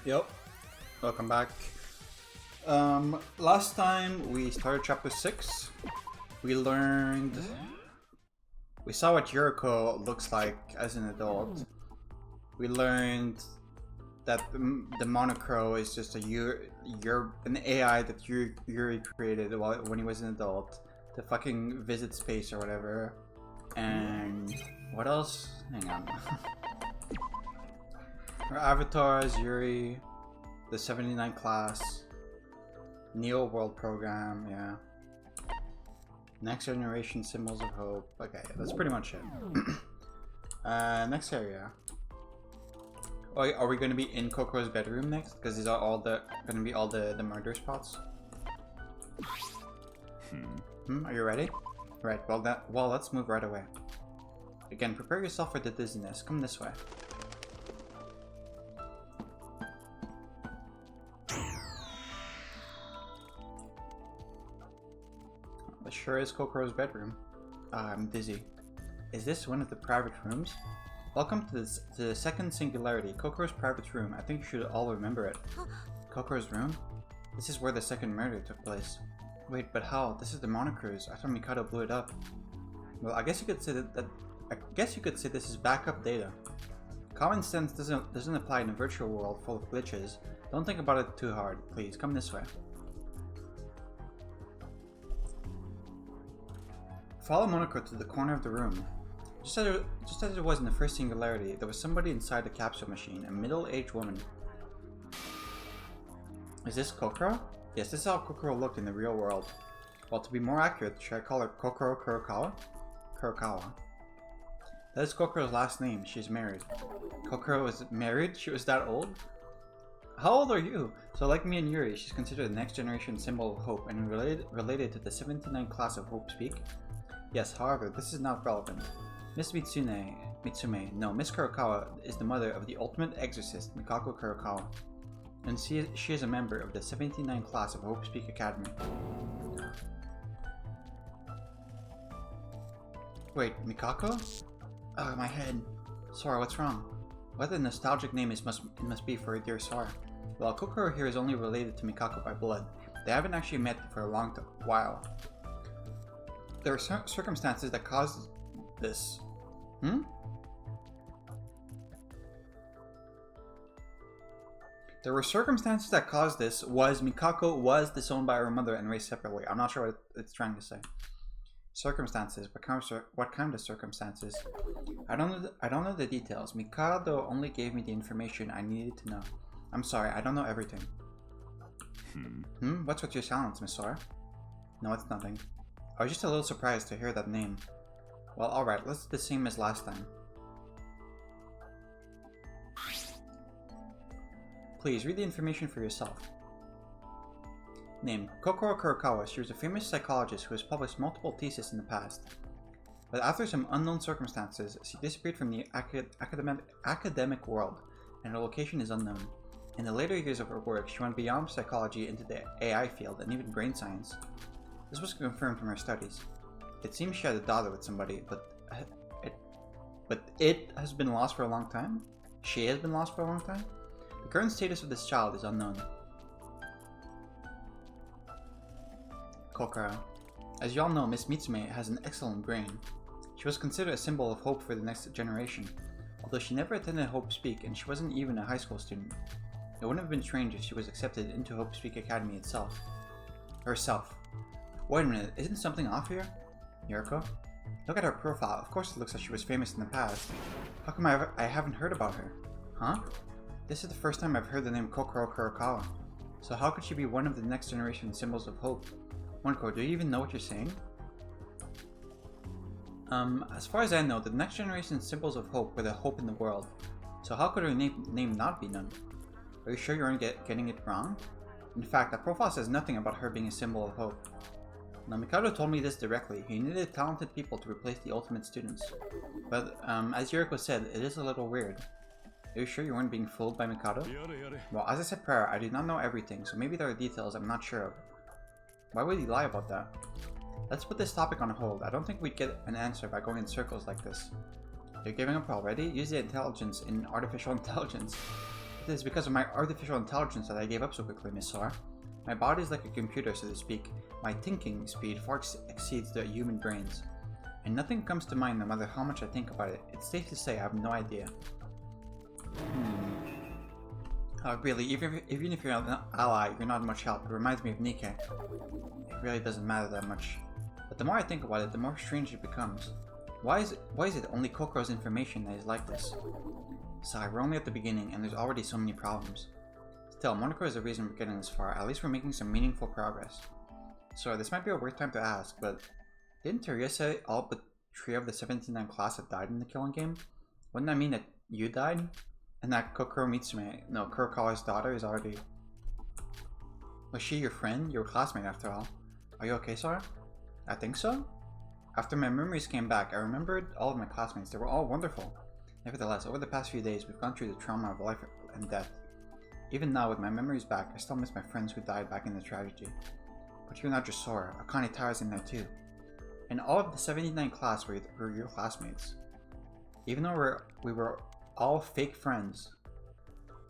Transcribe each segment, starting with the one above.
Yep, welcome back. Last time we started chapter 6. We learned... We saw what Yuriko looks like as an adult. We learned that the Monocro is just an AI that Yuri created when he was an adult to fucking visit space or whatever. And what else? Hang on. Her avatar is Yuri, the 79 class, Neo World program, yeah. Next generation symbols of hope. Okay, that's pretty much it. Next area. Oh, are we going to be in Kokoro's bedroom next? Because these are all going to be all the murder spots. Are you ready? Right. Well, let's move right away. Again, prepare yourself for the dizziness. Come this way. This sure is Kokoro's bedroom. I'm dizzy. Is this one of the private rooms? Welcome to the second singularity, Kokoro's private room. I think you should all remember it. Kokoro's room? This is where the second murder took place. Wait, but how? This is the Monocruise. I thought Mikado blew it up. Well, I guess you could say this is backup data. Common sense doesn't apply in a virtual world full of glitches. Don't think about it too hard. Please, come this way. Follow Monocro to the corner of the room. Just as it was in the first singularity, there was somebody inside the capsule machine, a middle-aged woman. Is this Kokoro? Yes, this is how Kokoro looked in the real world. Well, to be more accurate, should I call her Kokoro Kurokawa? Kurokawa. That is Kokoro's last name. She's married. Kokoro was married? She was that old? How old are you? So like me and Yuri, she's considered the next generation symbol of hope and related to the 79 class of Hope Speak. Yes, however, this is not relevant. Miss Mitsume, no, Miss Kurokawa is the mother of the ultimate exorcist, Mikako Kurokawa. And she is a member of the 79 class of Hope Speak Academy. Wait, Mikako? Oh, my head. Sora, what's wrong? What a nostalgic name it must be for a dear Sora. Well, Kokoro here is only related to Mikako by blood. They haven't actually met for a long while. There are circumstances that caused this. There were circumstances that caused this. Mikako was disowned by her mother and raised separately. I'm not sure what it's trying to say. Circumstances. What kind of circumstances? I don't know the details. Mikado only gave me the information I needed to know. I'm sorry, I don't know everything. What's with your silence, Miss Sora? No, it's nothing. I was just a little surprised to hear that name. Well, alright, let's do the same as last time. Please, read the information for yourself. Name, Kokoro Kurokawa. She was a famous psychologist who has published multiple theses in the past. But after some unknown circumstances, she disappeared from the academic world, and her location is unknown. In the later years of her work, she went beyond psychology into the AI field and even brain science. This was confirmed from her studies. It seems she had a daughter with somebody, but it has been lost for a long time? She has been lost for a long time? The current status of this child is unknown. Kokoro. As you all know, Miss Mitsume has an excellent brain. She was considered a symbol of hope for the next generation, although she never attended Hope Speak and she wasn't even a high school student. It wouldn't have been strange if she was accepted into Hope Speak Academy herself. Wait a minute, isn't something off here? Yuriko? Look at her profile. Of course it looks like she was famous in the past. How come I haven't heard about her? Huh? This is the first time I've heard the name Kokoro Kurokawa. So how could she be one of the next generation symbols of hope? Monko, do you even know what you're saying? As far as I know, the next generation symbols of hope were the hope in the world. So how could her name not be known? Are you sure you aren't getting it wrong? In fact, that profile says nothing about her being a symbol of hope. Now, Mikado told me this directly. He needed talented people to replace the ultimate students. But, as Yuriko said, it is a little weird. Are you sure you weren't being fooled by Mikado? Well, as I said prior, I do not know everything, so maybe there are details I'm not sure of. Why would he lie about that? Let's put this topic on hold. I don't think we'd get an answer by going in circles like this. You're giving up already? Use the intelligence in artificial intelligence. It is because of my artificial intelligence that I gave up so quickly, Miss Sora. My body is like a computer, so to speak. My thinking speed far exceeds the human brain's. And nothing comes to mind no matter how much I think about it. It's safe to say I have no idea. Really, even if you're an ally, you're not much help. It reminds me of Nike. It really doesn't matter that much. But the more I think about it, the more strange it becomes. Why is it only Kokoro's information that is like this? Sigh, we're only at the beginning, and there's already so many problems. Still, Monokuro is the reason we're getting this far. At least we're making some meaningful progress. So, this might be a weird time to ask, but didn't Teruya say all but 3 of the 79 class have died in the killing game? Wouldn't that mean that you died? And that Kokoro Kurokawa's daughter is already... Was she your friend? Your classmate after all. Are you okay, Sora? I think so? After my memories came back, I remembered all of my classmates. They were all wonderful. Nevertheless, over the past few days, we've gone through the trauma of life and death. Even now, with my memories back, I still miss my friends who died back in the tragedy. But you're not just Sora. Akane Tara's in there too. And all of the 79 class were your classmates. Even though we were all fake friends.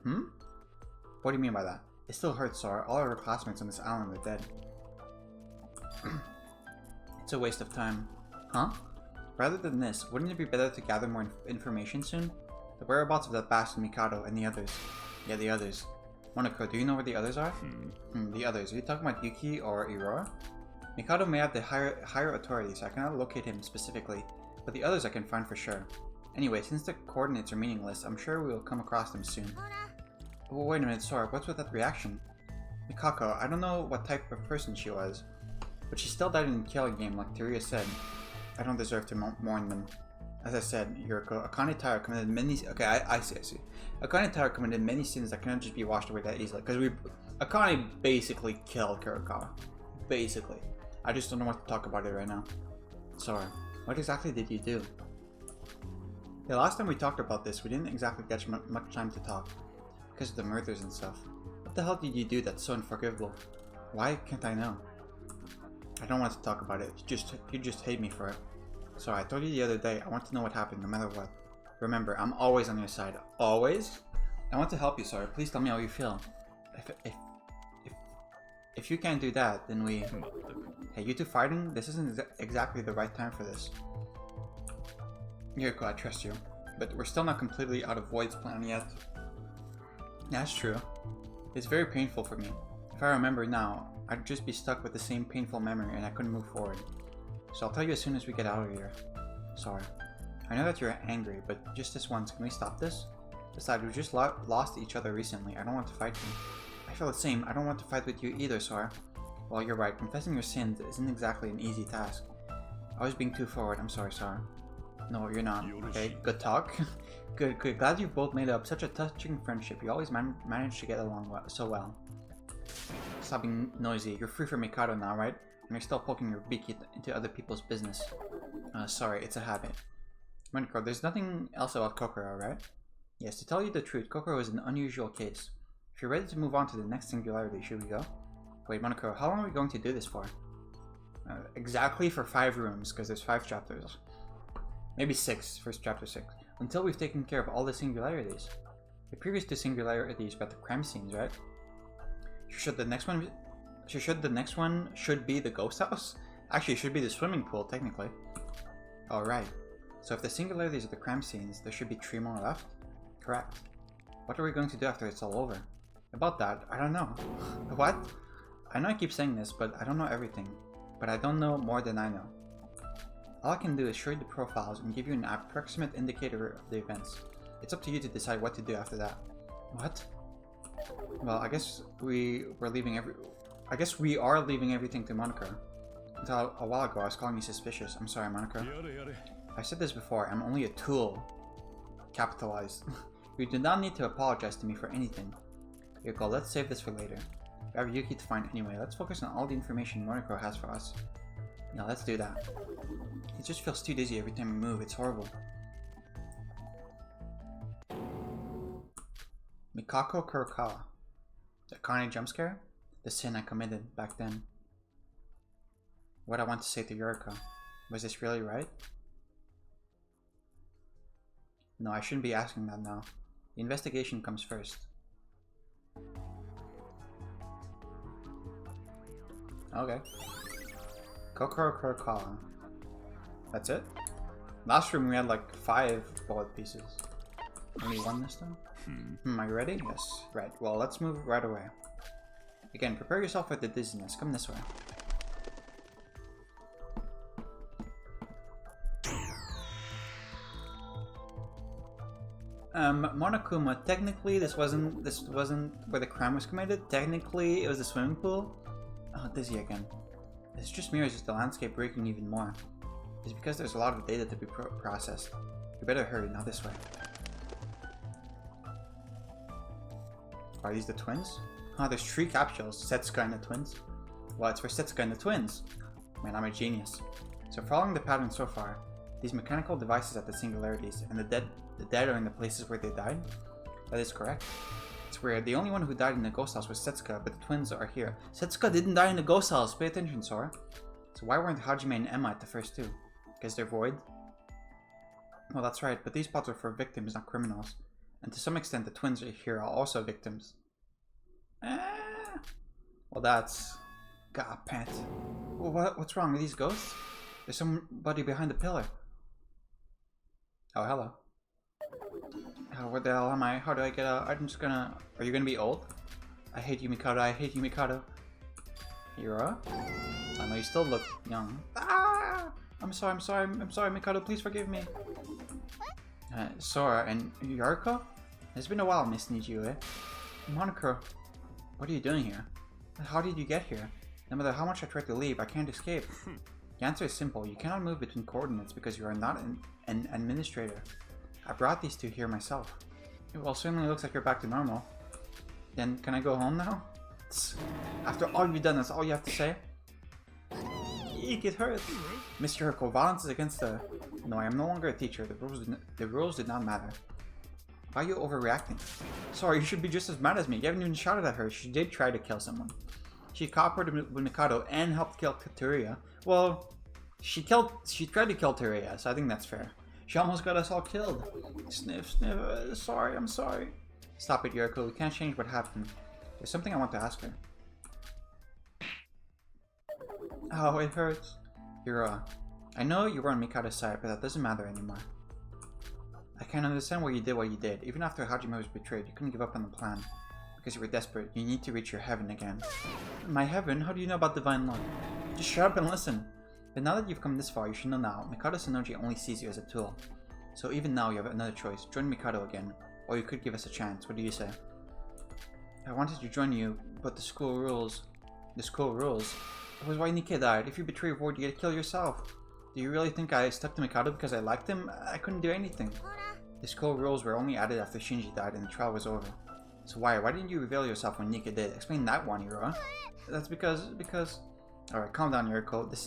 What do you mean by that? It still hurts, Sora. All of our classmates on this island are dead. It's a waste of time. Huh? Rather than this, wouldn't it be better to gather more information soon? The whereabouts of that bastard Mikado and the others. Yeah, the others. Monokuro, do you know where the others are? The others. Are you talking about Yuki or Aurora? Mikado may have the higher authority, so I cannot locate him specifically, but the others I can find for sure. Anyway, since the coordinates are meaningless, I'm sure we will come across them soon. Oh, wait a minute, Sora, what's with that reaction? Mikako, I don't know what type of person she was, but she still died in the killing game, like Teruya said. I don't deserve to mourn them. As I said, Yuriko, Akane Tara committed many... Okay, I see. Akane Tara committed many sins that cannot just be washed away that easily, because Akane basically killed Kurokawa. Basically. I just don't know what to talk about it right now. Sora, what exactly did you do? The last time we talked about this, we didn't exactly get much time to talk, because of the murders and stuff. What the hell did you do that's so unforgivable? Why can't I know? I don't want to talk about it, you just hate me for it. So I told you the other day, I want to know what happened no matter what. Remember, I'm always on your side. Always? I want to help you, Sora. Please tell me how you feel. If you can't do that, then we... Hey, you two fighting? This isn't exactly the right time for this. Yuriko, I trust you. But we're still not completely out of Void's plan yet. That's true. It's very painful for me. If I remember now, I'd just be stuck with the same painful memory and I couldn't move forward. So I'll tell you as soon as we get out of here. Sorry. I know that you're angry, but just this once, can we stop this? Besides, we just lost each other recently. I don't want to fight you. I feel the same. I don't want to fight with you either, Sora. Well, you're right. Confessing your sins isn't exactly an easy task. I was being too forward. I'm sorry, Sora. No, you're not. Okay, good talk. Good. Glad you both made up such a touching friendship. You always managed to get along so well. Stop being noisy. You're free from Mikado now, right? And you're still poking your beak into other people's business. Sorry, it's a habit. Monokuro, there's nothing else about Kokoro, right? Yes, to tell you the truth, Kokoro is an unusual case. If you're ready to move on to the next singularity, should we go? Wait, Monokuro, how long are we going to do this for? Exactly for 5 rooms, because there's 5 chapters. Maybe 6, first chapter 6. Until we've taken care of all the singularities. The previous 2 singularities were the crime scenes, right? Should the next one be the ghost house? Actually, it should be the swimming pool, technically. Alright. So if the singularities are the crime scenes, there should be 3 more left? Correct. What are we going to do after it's all over? About that, I don't know. What? I know I keep saying this, but I don't know everything. But I don't know more than I know. All I can do is show you the profiles and give you an approximate indicator of the events. It's up to you to decide what to do after that. What? Well, I guess we are leaving everything to Monokuro. Until a while ago, I was calling you suspicious. I'm sorry, Monokuro. I've said this before, I'm only a tool. Capitalized. You do not need to apologize to me for anything. Yuriko, let's save this for later. We have Yuki to find anyway. Let's focus on all the information Monokuro has for us. Yeah, let's do that. It just feels too dizzy every time we move. It's horrible. Mikako Kurokawa. The Akane jump scare? The sin I committed back then. What I want to say to Yuriko. Was this really right? No, I shouldn't be asking that now. The investigation comes first. Okay. Kokoro Kurokawa. That's it? Last room we had like 5 bullet pieces. Only 1 this time? Are you ready? Yes. Right. Well, let's move right away. Again, prepare yourself for the dizziness. Come this way. Monokuma, technically this wasn't where the crime was committed. Technically it was a swimming pool. Oh, dizzy again. It's just mirrors the landscape breaking even more. It's because there's a lot of data to be processed. You better hurry, not this way. Are these the twins? Oh, there's 3 capsules. Setsuka and the twins. Well, it's for Setsuka and the twins. Man, I'm a genius. So following the pattern so far, these mechanical devices at the singularities and the dead are in the places where they died? That is correct. It's weird. The only one who died in the ghost house was Setsuka, but the twins are here. Setsuka didn't die in the ghost house! Pay attention, Sora. So why weren't Hajime and Emma at the first 2? Because they're void? Well, that's right, but these pods are for victims, not criminals. And to some extent, the twins here are also victims. Well, that's... God, Pat. Well, what's wrong? Are these ghosts? There's somebody behind the pillar. Oh, hello. Oh, where the hell am I? How do I get out? I'm just gonna... Are you gonna be old? I hate you, Mikado. I hate you, Mikado. Hira? I know you still look young. Ah! I'm sorry, Mikado. Please forgive me. Sora and Yariko? It's been a while, Miss Nijue. Monaco, what are you doing here? How did you get here? No matter how much I try to leave, I can't escape. The answer is simple. You cannot move between coordinates because you are not an administrator. I brought these 2 here myself. Well, certainly looks like you're back to normal. Then, can I go home now? After all you've done, that's all you have to say? Eek, it hurts. Mr. Hiroko, violence is against the... No, I am no longer a teacher. The rules did not matter. Why are you overreacting? Sorry, you should be just as mad as me. You haven't even shouted at her. She did try to kill someone. She cooperated with Mikado and helped kill Teruya. Well, she tried to kill Teruya, so I think that's fair. She almost got us all killed. Sniff, sniff. Sorry, I'm sorry. Stop it, Yuriko. We can't change what happened. There's something I want to ask her. Oh, it hurts. I know you were on Mikado's side, but that doesn't matter anymore. I can't understand why you did what you did. Even after Hajime was betrayed, you couldn't give up on the plan. Because you were desperate. You need to reach your heaven again. My heaven? How do you know about divine love? Just shut up and listen. But now that you've come this far, you should know now. Mikado Sonoji only sees you as a tool. So even now, you have another choice. Join Mikado again. Or you could give us a chance. What do you say? I wanted to join you, but the school rules... The school rules? That was why Nikke died. If you betray your word, you get to kill yourself. Do you really think I stuck to Mikado because I liked him? I couldn't do anything. The school rules were only added after Shinji died and the trial was over. So why didn't you reveal yourself when Nikke did? Explain that one, Yura. That's because... Alright, calm down, Yuriko. This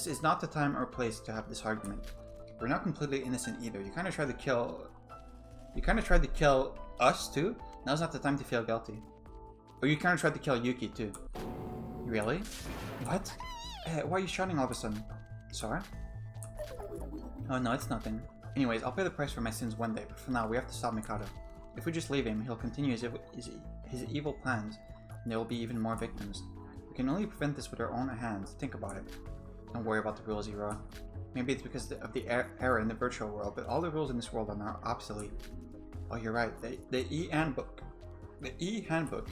is not the time or place to have this argument. We're not completely innocent either. You kind of tried to kill us too? Now's not the time to feel guilty. Or you kind of tried to kill Yuki too. Really? What? Why are you shouting all of a sudden? Sorry? Oh no, it's nothing. Anyways, I'll pay the price for my sins one day, but for now we have to stop Mikado. If we just leave him, he'll continue his evil plans, and there will be even more victims. We can only prevent this with our own hands. Think about it. Don't worry about the rules, Ira. Maybe it's because of the error in the virtual world, but all the rules in this world are now obsolete. Oh, you're right. The E-handbook. The E-handbook.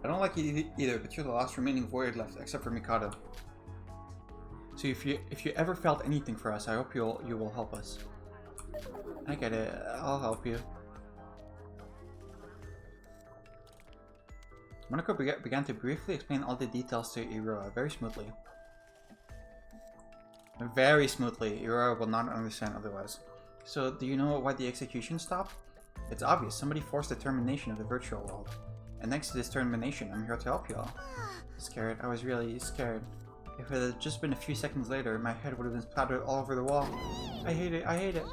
I don't like it either, but you're the last remaining void left, except for Mikado. So if you ever felt anything for us, I hope you will help us. I get it. I'll help you. Monaco began to briefly explain all the details to Irua very smoothly. Very smoothly. Irua will not understand otherwise. So, do you know why the execution stopped? It's obvious. Somebody forced the termination of the virtual world. And thanks to this termination, I'm here to help you all. Scared. I was really scared. If it had just been a few seconds later, my head would have been splattered all over the wall. I hate it. I hate it.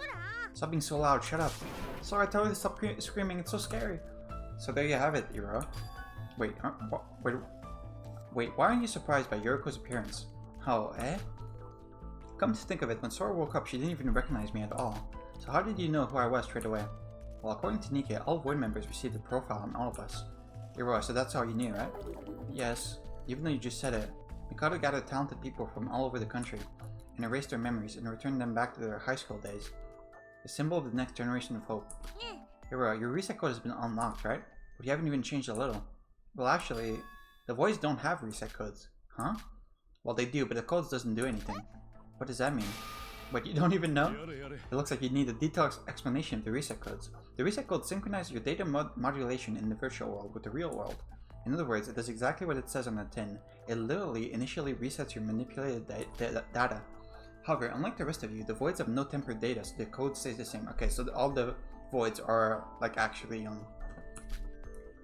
Stop being so loud. Shut up. Sorry, tell her to stop screaming. It's so scary. So there you have it, Irua. Wait, why aren't you surprised by Yuriko's appearance? Oh, eh? Come to think of it, when Sora woke up, she didn't even recognize me at all. So how did you know who I was straight away? Well, according to Nikke, all Void members received a profile on all of us. Irua, so that's how you knew, right? Yes. Even though you just said it, Mikado gathered talented people from all over the country and erased their memories and returned them back to their high school days. The symbol of the next generation of hope. Hero, your reset code has been unlocked, right? But you haven't even changed a little. Well, actually, the voids don't have reset codes. Huh? Well, they do, but the codes doesn't do anything. What does that mean? But you don't even know? It looks like you need a detailed explanation of the reset codes. The reset codes synchronize your data modulation in the virtual world with the real world. In other words, it does exactly what it says on the tin. It literally initially resets your manipulated data. However, unlike the rest of you, the voids have no tempered data, so the code stays the same. Okay, so all the voids are like actually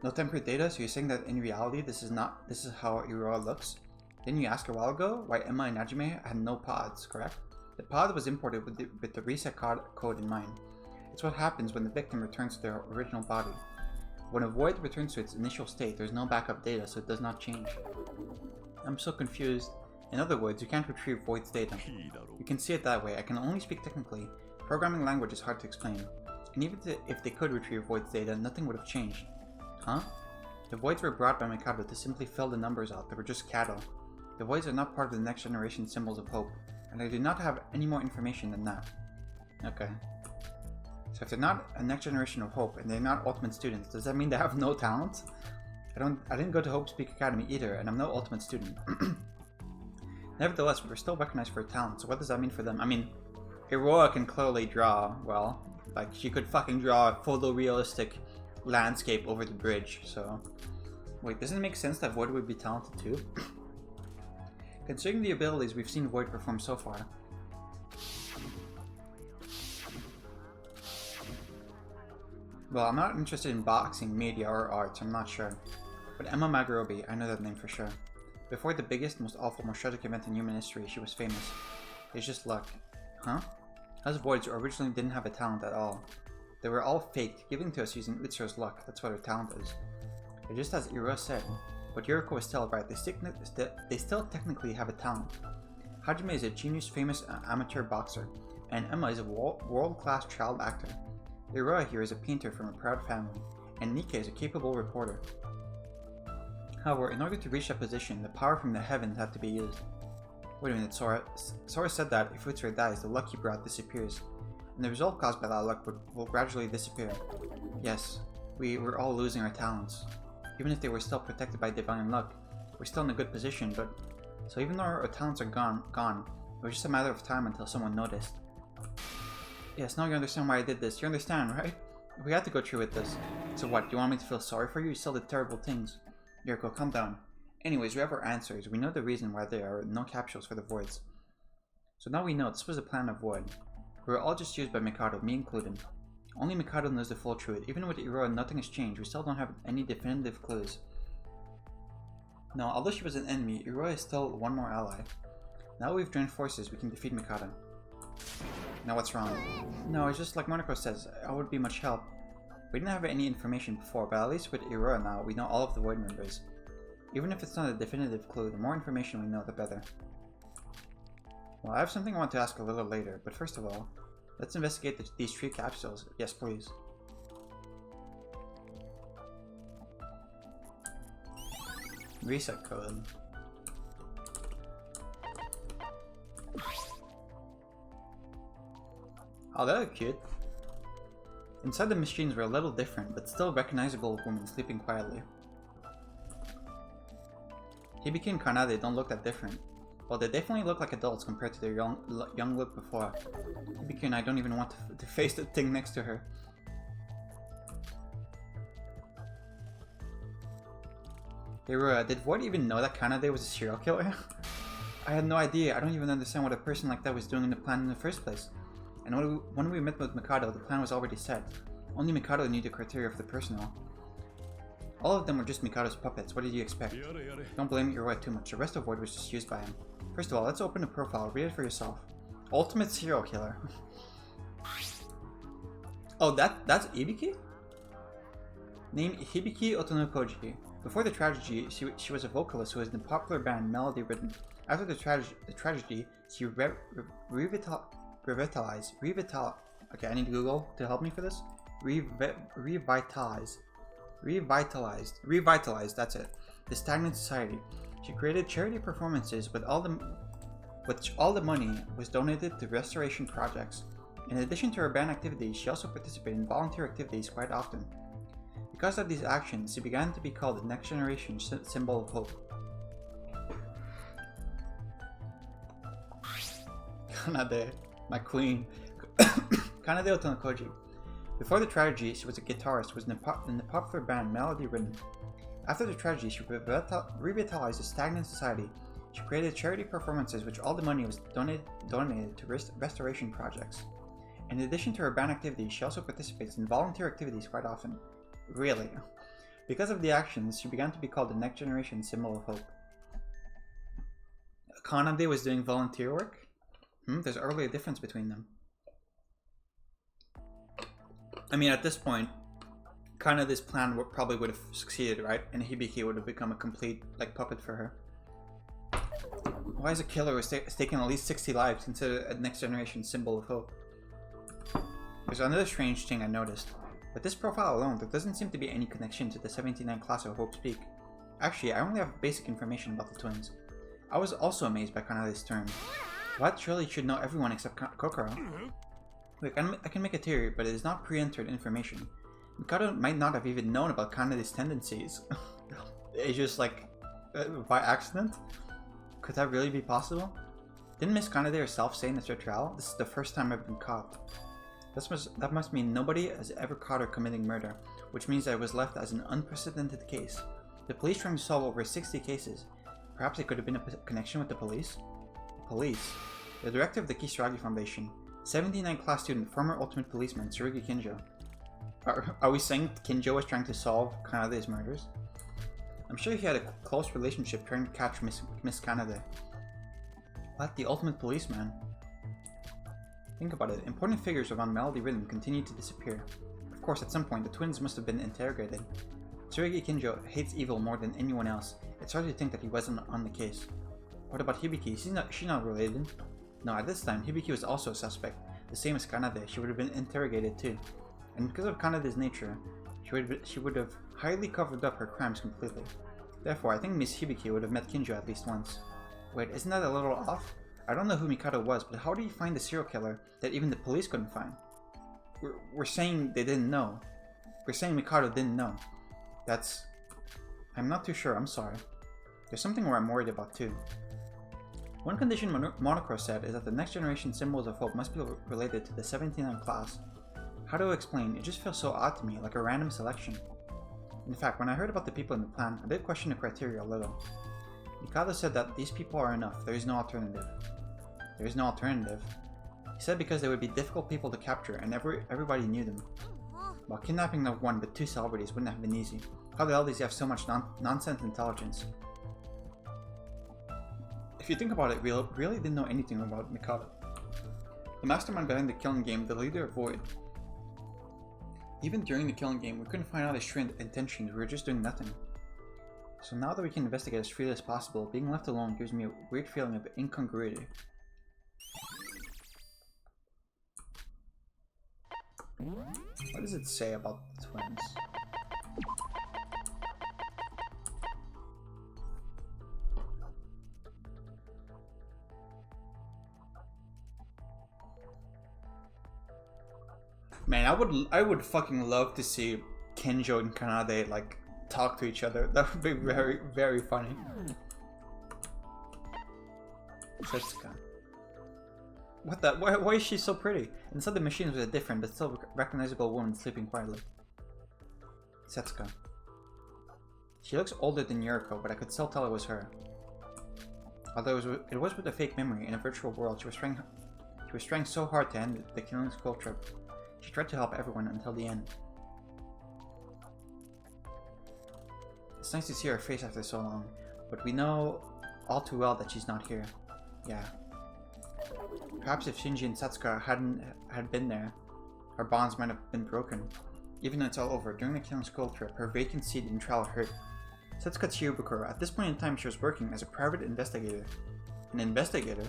no tempered data, so you're saying that in reality this is how Aurora looks? Didn't you ask a while ago why Emma and Najime had no pods, correct? The pod was imported with the reset code in mind. It's what happens when the victim returns to their original body. When a void returns to its initial state, there's no backup data, so it does not change. I'm so confused. In other words, you can't retrieve void's data. You can see it that way. I can only speak technically. Programming language is hard to explain. And even if they could retrieve void's data, nothing would have changed. Huh? The voids were brought by Mikado to simply fill the numbers out. They were just cattle. The voids are not part of the next generation symbols of hope, and I do not have any more information than that. Okay. So if they're not a next generation of hope and they're not ultimate students, does that mean they have no talent? I didn't go to Hope Speak Academy either, and I'm no ultimate student. Nevertheless, we were still recognized for talent, so what does that mean for them? I mean, Aurora can clearly draw well. Like, she could fucking draw a photorealistic landscape over the bridge, so... Wait, doesn't it make sense that Void would be talented too? Considering the abilities we've seen Void perform so far. Well, I'm not interested in boxing, media, or arts, I'm not sure. But Emma Magarobi, I know that name for sure. Before the biggest, most awful, most tragic event in human history, she was famous. It's just luck. Huh? Us Voids originally didn't have a talent at all. They were all faked, given to us using Utsuro's luck. That's what her talent is. But just as Ira said, but Yuriko was still right, they still technically have a talent. Hajime is a genius famous amateur boxer, and Emma is a world-class child actor. Ira here is a painter from a proud family, and Nike is a capable reporter. However, in order to reach that position, the power from the heavens had to be used. Wait a minute, Sora. Sora said that if Utsura dies, the luck he brought disappears, and the result caused by that luck will gradually disappear. Yes, we're all losing our talents. Even if they were still protected by divine luck, we're still in a good position, but... So even though our talents are gone, it was just a matter of time until someone noticed. Yes, now you understand why I did this. You understand, right? We had to go through with this. So what, do you want me to feel sorry for you? You still did terrible things. Yuriko, calm down. Anyways, we have our answers. We know the reason why there are no capsules for the voids. So now we know this was a plan of Void. We were all just used by Mikado, me included. Only Mikado knows the full truth. Even with Iroha, nothing has changed. We still don't have any definitive clues. No, although she was an enemy, Iroha is still one more ally. Now we've joined forces, we can defeat Mikado. Now what's wrong? No, it's just like Monoko says, I would be much help. We didn't have any information before, but at least with Iroha now, we know all of the Void members. Even if it's not a definitive clue, the more information we know, the better. Well, I have something I want to ask a little later, but first of all, let's investigate these 3 capsules. Yes, please. Reset code. Oh, that looked cute. Inside the machines were a little different, but still recognizable women sleeping quietly. Hibiki and Kanade don't look that different. Well, they definitely look like adults compared to their young look before. Hibiki and I don't even want to face the thing next to her. Did Void even know that Kanade was a serial killer? I had no idea. I don't even understand what a person like that was doing in the plan in the first place. And when we met with Mikado, the plan was already set. Only Mikado knew the criteria for the personnel. All of them were just Mikado's puppets. What did you expect? Don't blame Iroha too much. The rest of Void was just used by him. First of all, let's open the profile. Read it for yourself. Ultimate serial killer. Oh, that's Ibiki? Named Hibiki Otonokoji. Before the tragedy, she was a vocalist who was in the popular band Melody Rhythm. After the tragedy, she revitalized. Okay, I need Google to help me for this. Revitalized, that's it. The stagnant society. She created charity performances with which all the money was donated to restoration projects. In addition to her band activities, she also participated in volunteer activities quite often. Because of these actions, she began to be called the next generation symbol of hope. Kanade, my queen. Kanade Otonokoji. Before the tragedy, she was a guitarist, was in the popular band Melody Rhythm. After the tragedy, she revitalized a stagnant society. She created charity performances which all the money was donated to restoration projects. In addition to her band activities, she also participates in volunteer activities quite often. Really? Because of the actions, she began to be called the next generation symbol of hope. Kanade was doing volunteer work? There's hardly a difference between them. I mean, at this point, Kanade's plan probably would have succeeded, right? And Hibiki would have become a complete, puppet for her. Why is a killer who's taken at least 60 lives considered a next generation symbol of hope? There's another strange thing I noticed. With this profile alone, there doesn't seem to be any connection to the 79 class of Hope's Peak. Actually, I only have basic information about the twins. I was also amazed by Kanade's turn. What? Surely should know everyone except Kokoro. Look, I can make a theory, but it is not pre-entered information. Mikado might not have even known about Kanade's tendencies. It's just by accident? Could that really be possible? Didn't Miss Kanade herself say in this trial, "This is the first time I've been caught"? That must mean nobody has ever caught her committing murder, which means that it was left as an unprecedented case. The police trying to solve over 60 cases. Perhaps it could have been a connection with the police? Police. The director of the Kisaragi Foundation, 79 class student, former ultimate policeman, Tsurugi Kinjo. Are we saying Kinjo was trying to solve Kanade's murders? I'm sure he had a close relationship trying to catch Miss Kanade. What? The ultimate policeman? Think about it. Important figures around Melody Rhythm continued to disappear. Of course, at some point, the twins must have been interrogated. Tsurugi Kinjo hates evil more than anyone else. It's hard to think that he wasn't on the case. What about Hibiki? She's not related. No, at this time, Hibiki was also a suspect. The same as Kanade, she would have been interrogated too. And because of Kanade's nature, she would have highly covered up her crimes completely. Therefore, I think Miss Hibiki would have met Kinjo at least once. Wait, isn't that a little off? I don't know who Mikado was, but how did he find the serial killer that even the police couldn't find? We're saying they didn't know. We're saying Mikado didn't know. I'm not too sure, I'm sorry. There's something where I'm worried about too. One condition Monocro said is that the next generation symbols of hope must be related to the 79 class. How do I explain? It just feels so odd to me, like a random selection. In fact, when I heard about the people in the plan, I did question the criteria a little. Mikado said that these people are enough, there is no alternative. There is no alternative? He said because they would be difficult people to capture and everybody knew them. While kidnapping not one but two celebrities wouldn't have been easy. How the hell does he have so much nonsense intelligence? If you think about it, we really didn't know anything about Mikado. The mastermind behind the killing game, the leader of Void. Even during the killing game, we couldn't find out his true intentions, we were just doing nothing. So now that we can investigate as freely as possible, being left alone gives me a weird feeling of incongruity. What does it say about the twins? Man, I would fucking love to see Kinjo and Kanade talk to each other. That would be very, very funny. Setsuka. What the? Why is she so pretty? Inside the machines was a different but still recognizable woman sleeping quietly. Setsuka. She looks older than Yuriko, but I could still tell it was her. Although it was with a fake memory in a virtual world, she was trying so hard to end the killing school trip. She tried to help everyone until the end. It's nice to see her face after so long, but we know all too well that she's not here. Yeah. Perhaps if Shinji and Setsuka had been there, our bonds might have been broken. Even though it's all over, during the killing school trip, her vacant seat in trial hurt. Setsuka Chiyobukuro, at this point in time she was working as a private investigator. An investigator?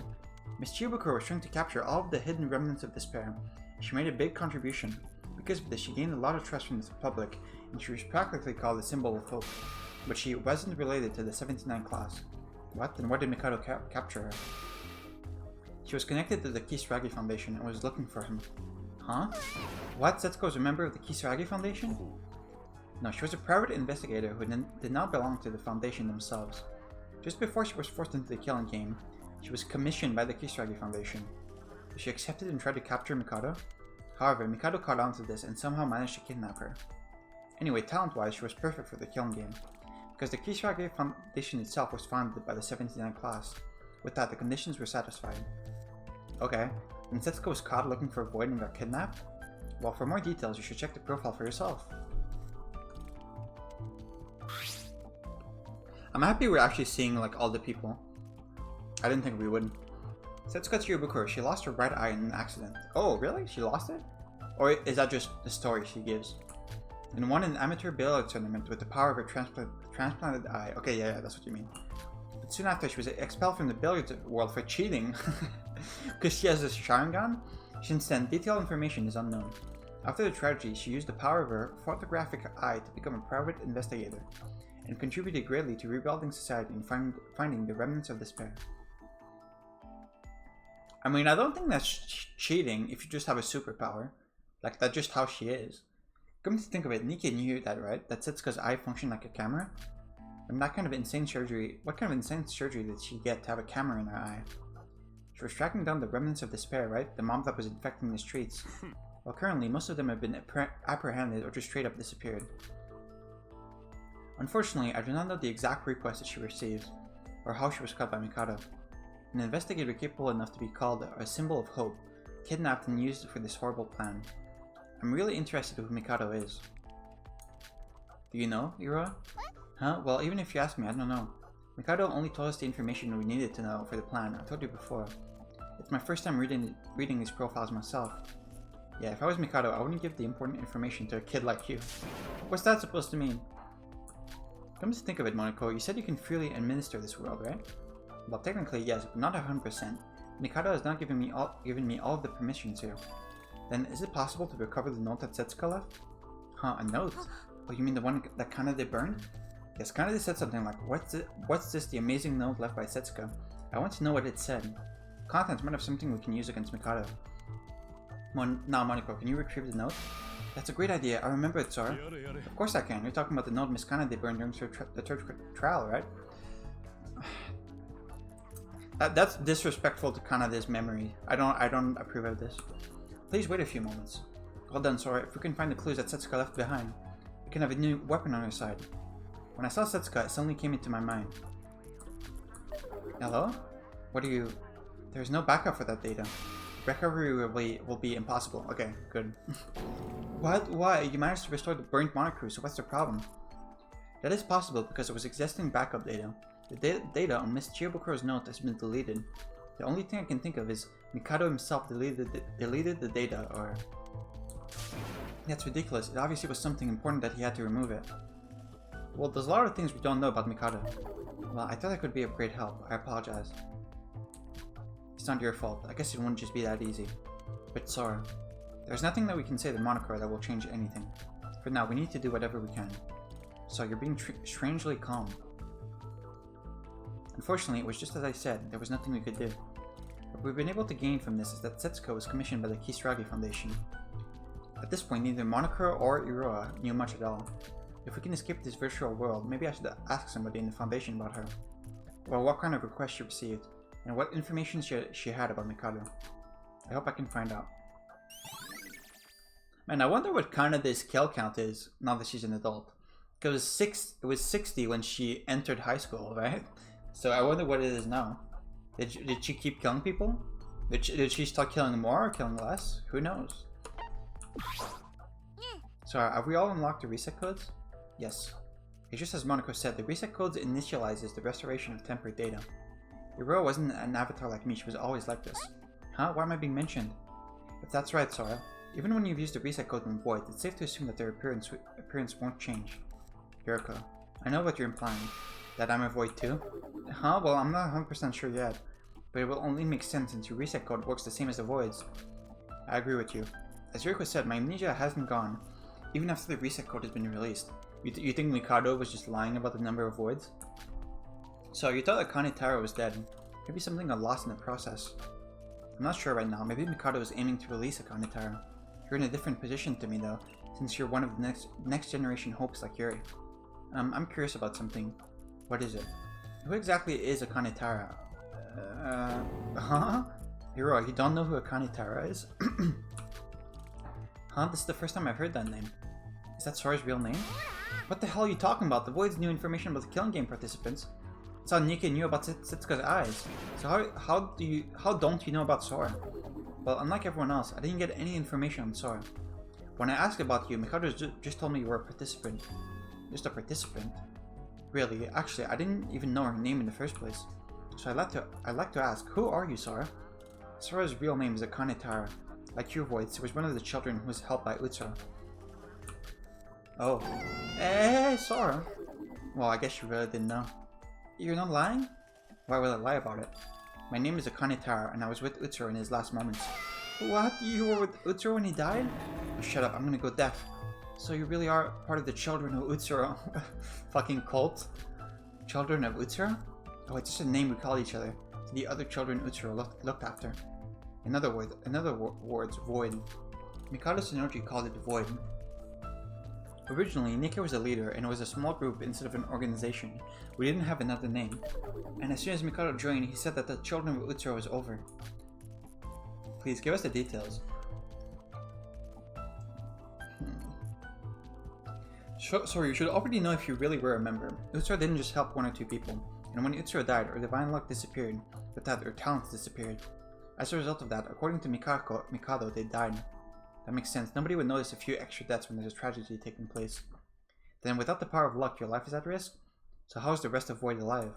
Miss Chiyobukuro was trying to capture all of the hidden remnants of despair. She made a big contribution. Because of this, she gained a lot of trust from the public, and she was practically called a symbol of hope. But she wasn't related to the 79 class. What? Then why did Mikado capture her? She was connected to the Kisaragi Foundation and was looking for him. Huh? What? Setsuko was a member of the Kisaragi Foundation? No, she was a private investigator who did not belong to the Foundation themselves. Just before she was forced into the killing game, she was commissioned by the Kisaragi Foundation. She accepted and tried to capture Mikado. However, Mikado caught on to this and somehow managed to kidnap her. Anyway, talent-wise, she was perfect for the killing game, because the Kisaragi Foundation itself was founded by the 79 class. With that, the conditions were satisfied. Okay, and Setsuko was caught looking for Void and got kidnapped? Well, for more details, you should check the profile for yourself. I'm happy we're actually seeing like all the people. I didn't think we would. Setsuko Chirobukuro, she lost her right eye in an accident. Oh, really? She lost it? Or is that just the story she gives? And won an amateur billiard tournament with the power of her transplanted eye. Okay, yeah, that's what you mean. But soon after, she was expelled from the billiard world for cheating. Because she has a Sharingan? Since then, detailed information is unknown. After the tragedy, she used the power of her photographic eye to become a private investigator, and contributed greatly to rebuilding society and finding the remnants of despair. I mean, I don't think that's cheating if you just have a superpower. Like, that's just how she is. Come to think of it, Nikke knew that, right? That Setsuko's eye functioned like a camera? And that kind of insane surgery, what kind of insane surgery did she get to have a camera in her eye? She was tracking down the remnants of despair, right? The mob that was infecting the streets. Well, currently, most of them have been apprehended or just straight up disappeared. Unfortunately, I do not know the exact request that she received, or how she was caught by Mikado. An investigator capable enough to be called a symbol of hope, kidnapped and used for this horrible plan. I'm really interested in who Mikado is. Do you know, Iroha? Huh? Well, even if you ask me, I don't know. Mikado only told us the information we needed to know for the plan. I told you before. It's my first time reading these profiles myself. Yeah, if I was Mikado, I wouldn't give the important information to a kid like you. What's that supposed to mean? Come to think of it, Moniko, you said you can freely administer this world, right? Well, technically yes, but not 100%. Mikado has not given me all of the permissions here. Then, is it possible to recover the note that Setsuko left? Huh, a note? Oh, you mean the one that Kanade burned? Yes, Kanade said something like, what's this, the amazing note left by Setsuko? I want to know what it said. Contents might have something we can use against Mikado. Now, Moniko, can you retrieve the note? That's a great idea, I remember it, Sora. Of course I can, you're talking about the note Miss Kanade burned during the third trial, right? That's disrespectful to Kanade's memory. I don't approve of this. Please wait a few moments. Well done, Sora. If we can find the clues that Setsuko left behind, we can have a new weapon on our side. When I saw Setsuko, it suddenly came into my mind. Hello? What are you... There's no backup for that data. Recovery will be impossible. Okay, good. What? Why? You managed to restore the burnt Monocru, so what's the problem? That is possible because there was existing backup data. The data on Miss Chiyobukuro's note has been deleted. The only thing I can think of is Mikado himself deleted the data, or... That's ridiculous. It obviously was something important that he had to remove it. Well, there's a lot of things we don't know about Mikado. Well, I thought I could be of great help. I apologize. It's not your fault. I guess it wouldn't just be that easy. But Sora, there's nothing that we can say to Monokuro that will change anything. For now, we need to do whatever we can. So you're being strangely calm. Unfortunately, it was just as I said, there was nothing we could do. What we've been able to gain from this is that Setsuko was commissioned by the Kisaragi Foundation. At this point, neither Monokuro or Iroha knew much at all. If we can escape this virtual world, maybe I should ask somebody in the Foundation about her. Or what kind of request she received, and what information she had about Mikado. I hope I can find out. Man, I wonder what Kanade's kill count is, now that she's an adult. Because it was 60 when she entered high school, right? So I wonder what it is now. Did she keep killing people? Did she start killing more or killing less? Who knows? So have we all unlocked the reset codes? Yes. It's just as Monoko said, the reset codes initializes the restoration of temporary data. Iroha wasn't an avatar like me, she was always like this. Huh? Why am I being mentioned? If that's right, Sora, even when you've used the reset code in Void, it's safe to assume that their appearance won't change. Yuriko, I know what you're implying. That I'm a Void too? Huh? Well, I'm not 100% sure yet. But it will only make sense since your reset code works the same as the Void's. I agree with you. As Yuriko said, my amnesia hasn't gone, even after the reset code has been released. You think Mikado was just lying about the number of Voids? So you thought Akane Taro was dead. Maybe something got lost in the process. I'm not sure right now. Maybe Mikado is aiming to release Akane Taro. You're in a different position to me though, since you're one of the next generation hopes like Yuri. I'm curious about something. What is it? Who exactly is Akane Taro? Huh? Hiro, you don't know who Akane Taro is? Huh? This is the first time I've heard that name. Is that Sora's real name? What the hell are you talking about? The Void's new information about the killing game participants. That's how Nika knew about Setsuka's eyes. So how don't you know about Sora? Well, unlike everyone else, I didn't get any information on Sora. When I asked about you, Mikado just told me you were a participant. Just a participant? Really? Actually, I didn't even know her name in the first place. So I'd like to ask, who are you, Sora? Sora's real name is Akane Taro. Like your Void, she was one of the children who was helped by Utsura. Oh. Hey, Sora! Well, I guess you really didn't know. You're not lying? Why would I lie about it? My name is Akane Taro, and I was with Utsura in his last moments. What? You were with Utsura when he died? Oh, shut up, I'm gonna go deaf. So you really are part of the Children of Utsura fucking cult? Children of Utsura? Oh, it's just a name we call each other. To the other children Utsura looked after. In other words, Void. Mikado Sonoji called it Void. Originally, Nika was a leader, and it was a small group instead of an organization. We didn't have another name. And as soon as Mikado joined, he said that the Children of Utsura was over. Please, give us the details. So you should already know if you really were a member. Utsura didn't just help one or two people. And when Utsura died, her divine luck disappeared. With that, her talents disappeared. As a result of that, according to Mikado, they died. That makes sense. Nobody would notice a few extra deaths when there's a tragedy taking place. Then without the power of luck, your life is at risk? So how is the rest of Void alive?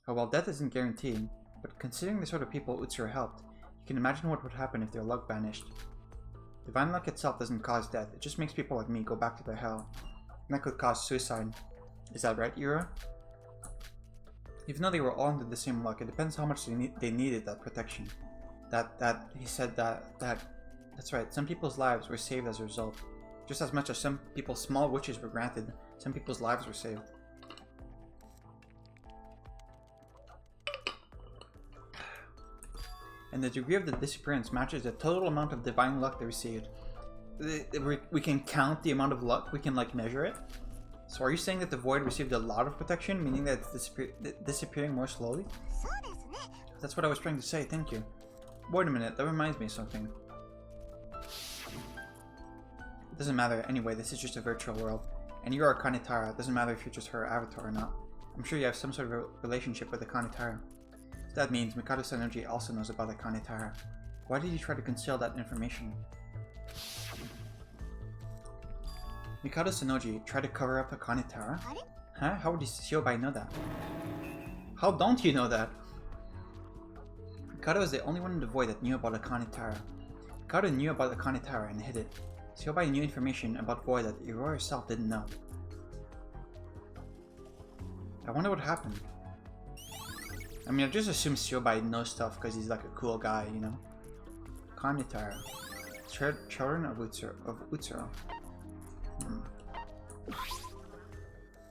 Oh well, death isn't guaranteed, but considering the sort of people Utsura helped, you can imagine what would happen if their luck vanished. Divine luck itself doesn't cause death, it just makes people like me go back to their hell. And that could cause suicide. Is that right, Yura? Even though they were all under the same luck, it depends how much they needed that protection. He said that's right, some people's lives were saved as a result. Just as much as some people's small wishes were granted, some people's lives were saved. And the degree of the disappearance matches the total amount of divine luck they received. We can count the amount of luck, we can like measure it. So are you saying that the Void received a lot of protection, meaning that it's disappearing more slowly? That's what I was trying to say, thank you. Wait a minute, that reminds me of something. It doesn't matter, anyway, this is just a virtual world. And you're Akane Taro, it doesn't matter if you're just her avatar or not. I'm sure you have some sort of relationship with Akane Taro. So that means Mikado Sonoji also knows about Akane Taro. Why did you try to conceal that information? Mikado Sonoji tried to cover up Akane Taro? Huh? How would Shiobai know that? How don't you know that? Mikado is the only one in the Void that knew about Akane Taro. Mikado knew about Akane Taro and hid it. Shiobai knew information about Void that Aurora herself didn't know. I wonder what happened. I mean, I just assume Shiobai knows stuff because he's like a cool guy, you know? Akane Taro. Children of Utsura.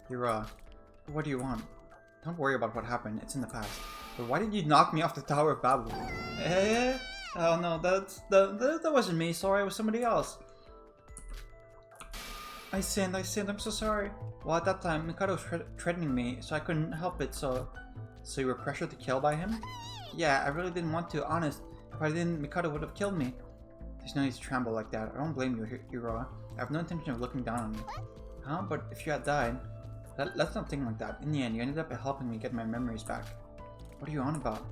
Hira, what do you want? Don't worry about what happened, it's in the past. But why did you knock me off the Tower of Babel? Eh? Oh no, that wasn't me, sorry, it was somebody else. I sinned, I'm so sorry. Well, at that time, Mikado was threatening me, so I couldn't help it, so you were pressured to kill by him? Yeah, I really didn't want to, honest. If I didn't, Mikado would have killed me. There's no need to tremble like that. I don't blame you, Hiro. I have no intention of looking down on you. Huh? But if you had died... Let's not think like that. In the end, you ended up helping me get my memories back. What are you on about?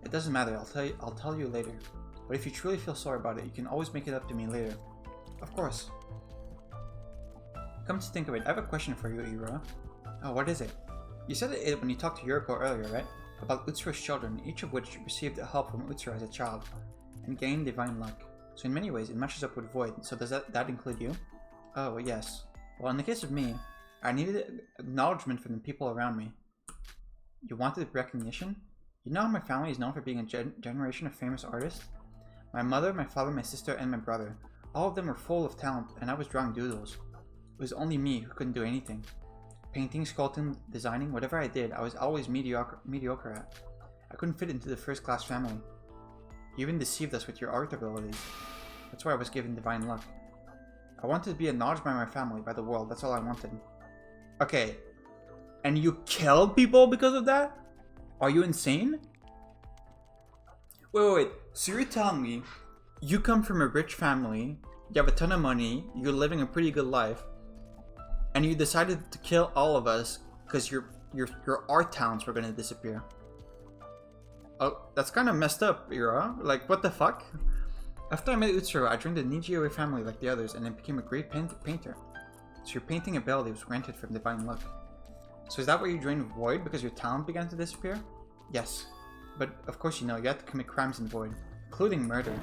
It doesn't matter, I'll tell you later. But if you truly feel sorry about it, you can always make it up to me later. Of course. Come to think of it, I have a question for you, Hiro. Oh, what is it? You said it when you talked to Yuriko earlier, right? About Utsura's children, each of which received help from Utsura as a child, and gained divine luck. So in many ways, it matches up with Void, so does that include you? Oh, yes. Well, in the case of me, I needed acknowledgement from the people around me. You wanted recognition? You know how my family is known for being a generation of famous artists? My mother, my father, my sister, and my brother. All of them were full of talent, and I was drawing doodles. It was only me who couldn't do anything. Painting, sculpting, designing, whatever I did, I was always mediocre at. I couldn't fit into the first-class family. You even deceived us with your art abilities. That's why I was given divine luck. I wanted to be acknowledged by my family, by the world. That's all I wanted. Okay. And you killed people because of that? Are you insane? Wait. So you're telling me you come from a rich family, you have a ton of money, you're living a pretty good life, and you decided to kill all of us because your art talents were gonna disappear. Oh, that's kind of messed up, Ira. Like, what the fuck? After I met Utsuro, I joined the Nijioi family like the others and then became a great painter. So your painting ability was granted from divine luck. So is that why you joined Void? Because your talent began to disappear? Yes. But of course you know, you had to commit crimes in Void, including murder.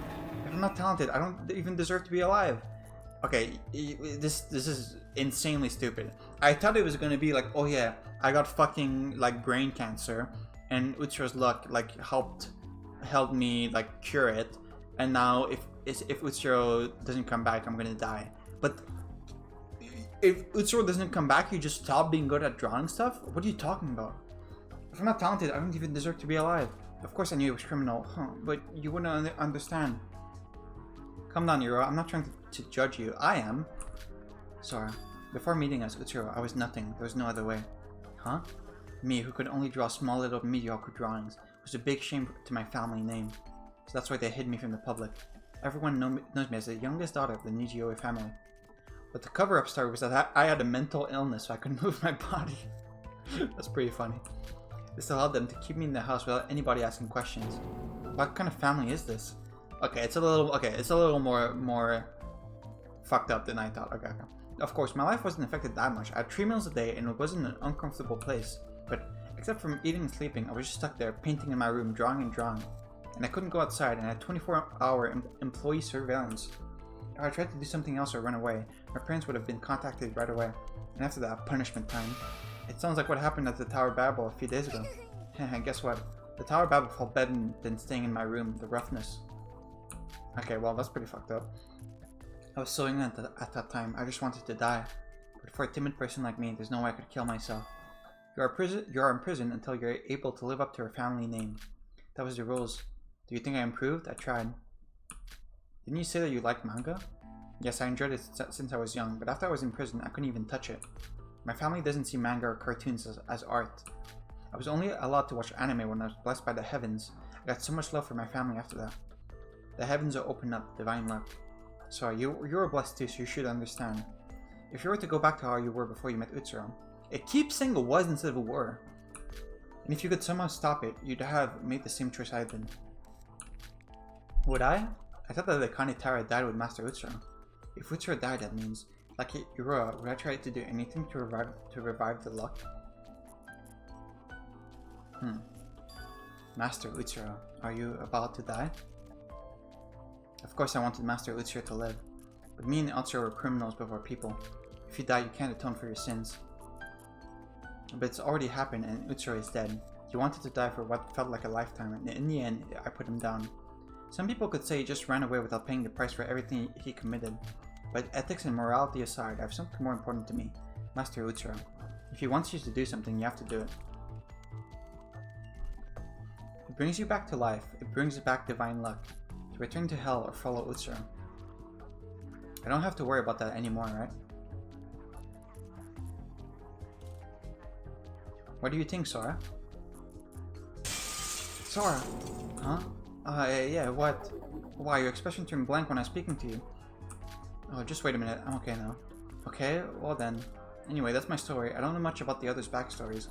If I'm not talented, I don't even deserve to be alive. Okay, this is insanely stupid. I thought it was gonna be like, oh yeah, I got fucking like brain cancer, and Utsuro's luck like helped me like cure it, and now if Utsuro doesn't come back, I'm gonna die. But if Utsuro doesn't come back, you just stop being good at drawing stuff? What are you talking about? If I'm not talented, I don't even deserve to be alive. Of course I knew it was criminal, but you wouldn't understand. Calm down, Yuro. I'm not trying to judge you. I am. Sora, before meeting us, Utsuro, I was nothing. There was no other way. Huh? Me, who could only draw small little mediocre drawings, was a big shame to my family name. So that's why they hid me from the public. Everyone knows me as the youngest daughter of the Nijioi family. But the cover-up story was that I had a mental illness, so I couldn't move my body. That's pretty funny. This allowed them to keep me in the house without anybody asking questions. What kind of family is this? Okay, it's a little more fucked up than I thought. Okay. Of course, my life wasn't affected that much. I had 3 meals a day and it wasn't an uncomfortable place. But except from eating and sleeping, I was just stuck there, painting in my room, drawing and drawing. And I couldn't go outside, and I had 24-hour employee surveillance. If I tried to do something else or run away, my parents would have been contacted right away. And after that, punishment time. It sounds like what happened at the Tower Babel a few days ago. And guess what? The Tower Babel felt better than staying in my room, the roughness. Okay, well, that's pretty fucked up. I was so young at that time, I just wanted to die. But for a timid person like me, there's no way I could kill myself. You are in prison until you're able to live up to your family name. That was the rules. Do you think I improved? I tried. Didn't you say that you liked manga? Yes, I enjoyed it since I was young, but after I was in prison, I couldn't even touch it. My family doesn't see manga or cartoons as art. I was only allowed to watch anime when I was blessed by the heavens. I got so much love for my family after that. The heavens are opened up, divine luck. So you were blessed too, so you should understand. If you were to go back to how you were before you met Utsuro, it keeps saying a was instead of a were. And if you could somehow stop it, you'd have made the same choice I did. Would I? I thought that the Kanetara died with Master Utsuro. If Utsuro died, that means, like Irua, would I try to do anything to revive the luck? Master Utsuro, are you about to die? Of course I wanted Master Utsuro to live, but me and Utsuro were criminals before people. If you die, you can't atone for your sins. But it's already happened and Utsuro is dead. He wanted to die for what felt like a lifetime, and in the end, I put him down. Some people could say he just ran away without paying the price for everything he committed. But ethics and morality aside, I have something more important to me. Master Utsuro. If he wants you to do something, you have to do it. It brings you back to life. It brings back divine luck. To return to hell or follow Utsuro. I don't have to worry about that anymore, right? What do you think, Sora? Sora! Huh? Yeah, what? Why, your expression turned blank when I was speaking to you. Oh, just wait a minute. I'm okay now. Okay, well then. Anyway, that's my story. I don't know much about the others' backstories.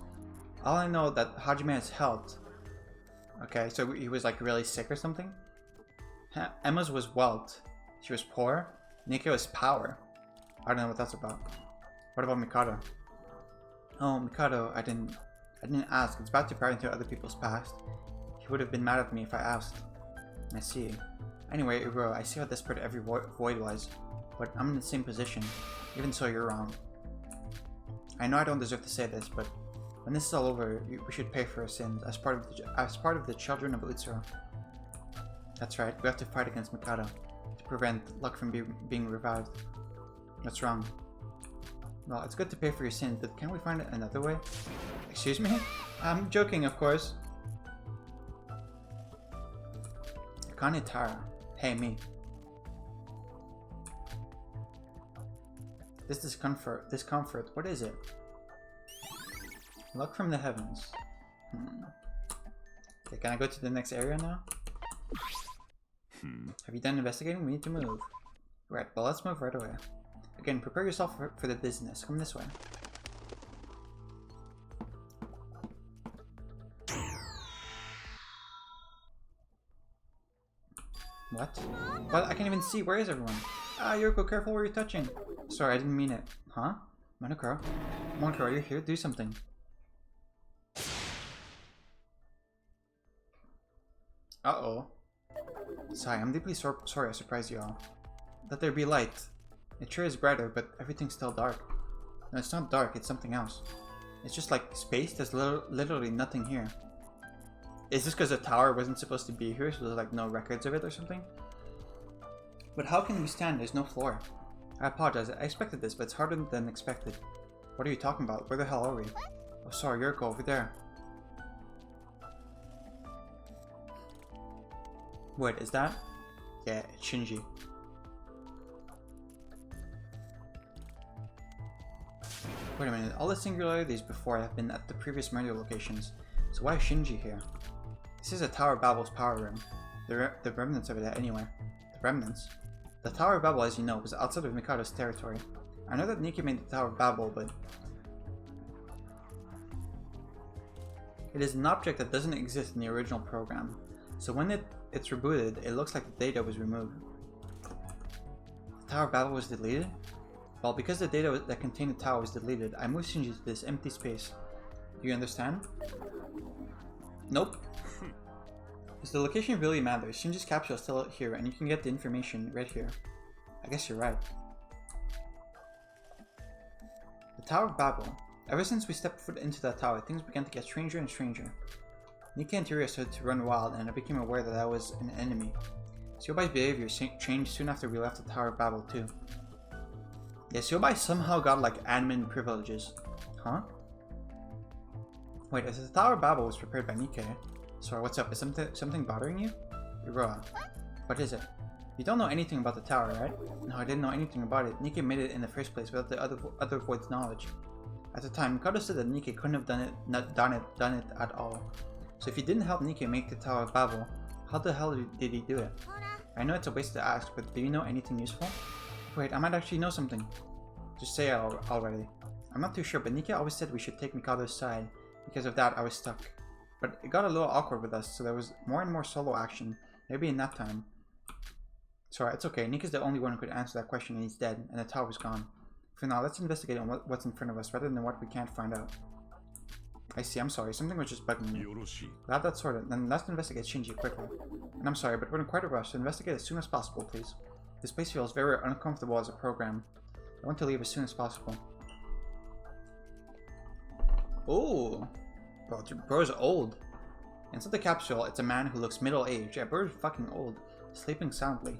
All I know that Hajime has health. Okay, so he was like really sick or something? Emma's was wealth. She was poor. Nico is power. I don't know what that's about. What about Mikado? Oh, Mikado, I didn't ask. It's bad to pry into other people's past. He would have been mad at me if I asked. I see. Anyway, Uro, I see how desperate every void was, but I'm in the same position. Even so, you're wrong. I know I don't deserve to say this, but when this is all over, we should pay for our sins as part of the children of Utsuro. That's right. We have to fight against Mikado to prevent luck from being revived. What's wrong? Well, it's good to pay for your sins, but can't we find another way? Excuse me? I'm joking, of course. Kanitara. Hey, me. This discomfort, what is it? Luck from the heavens. Okay, can I go to the next area now? Have you done investigating? We need to move. Right, well let's move right away. Again, prepare yourself for the dizziness. Come this way. What? What? I can't even see. Where is everyone? Ah, Yuriko, careful where you're touching. Sorry, I didn't mean it. Huh? Monokuro? Monokuro, are you here? Do something. Uh-oh. Sorry, I'm deeply sorry I surprised you all. Let there be light. It sure is brighter, but everything's still dark. No, it's not dark, it's something else. It's just like space, there's literally nothing here. Is this because the tower wasn't supposed to be here, so there's like no records of it or something? But how can we stand? There's no floor. I apologize, I expected this, but it's harder than expected. What are you talking about? Where the hell are we? Oh, sorry, Yuriko, over there. Wait, is that? Yeah, it's Shinji. Wait a minute, all the singularities before have been at the previous murder locations. So why is Shinji here? This is a Tower of Babel's power room. The remnants of it anyway. The remnants? The Tower of Babel, as you know, was outside of Mikado's territory. I know that Nikki made the Tower of Babel, but it is an object that doesn't exist in the original program. So when it's rebooted, it looks like the data was removed. The Tower of Babel was deleted? Well, because the data that contained the tower was deleted, I moved Shinji to this empty space. Do you understand? Nope. Because the location really matters. Shinji's capsule is still here, and you can get the information right here. I guess you're right. The Tower of Babel. Ever since we stepped foot into that tower, things began to get stranger and stranger. Nika and Teruya started to run wild, and I became aware that I was an enemy. Siobai behavior changed soon after we left the Tower of Babel too. Yeah, Siobai somehow got like admin privileges. Huh? Wait, as the Tower of Babel was prepared by Nikke. Sorry, what's up? Is something bothering you? Iroha. What is it? You don't know anything about the tower, right? No, I didn't know anything about it. Nikke made it in the first place without the other void's knowledge. At the time, Mikado said that Nikke couldn't have done it at all. So if he didn't help Nikke make the Tower of Babel, how the hell did he do it? I know it's a waste to ask, but do you know anything useful? Wait, I might actually know something. Just say it already. I'm not too sure, but Nikke always said we should take Mikado's side. Because of that, I was stuck. But it got a little awkward with us, so there was more and more solo action. Maybe in that time. Sorry, it's okay. Nikke's the only one who could answer that question, and he's dead, and the tower is gone. For now, let's investigate on what's in front of us, rather than what we can't find out. I see, I'm sorry. Something was just bugging me. Glad that's sorted. Then let's investigate Shinji quickly. And I'm sorry, but we're in quite a rush, so investigate as soon as possible, please. This place feels very uncomfortable as a program. I want to leave as soon as possible. Oh, bro's old. Inside the capsule, it's a man who looks middle-aged. Yeah, bro's fucking old. Sleeping soundly.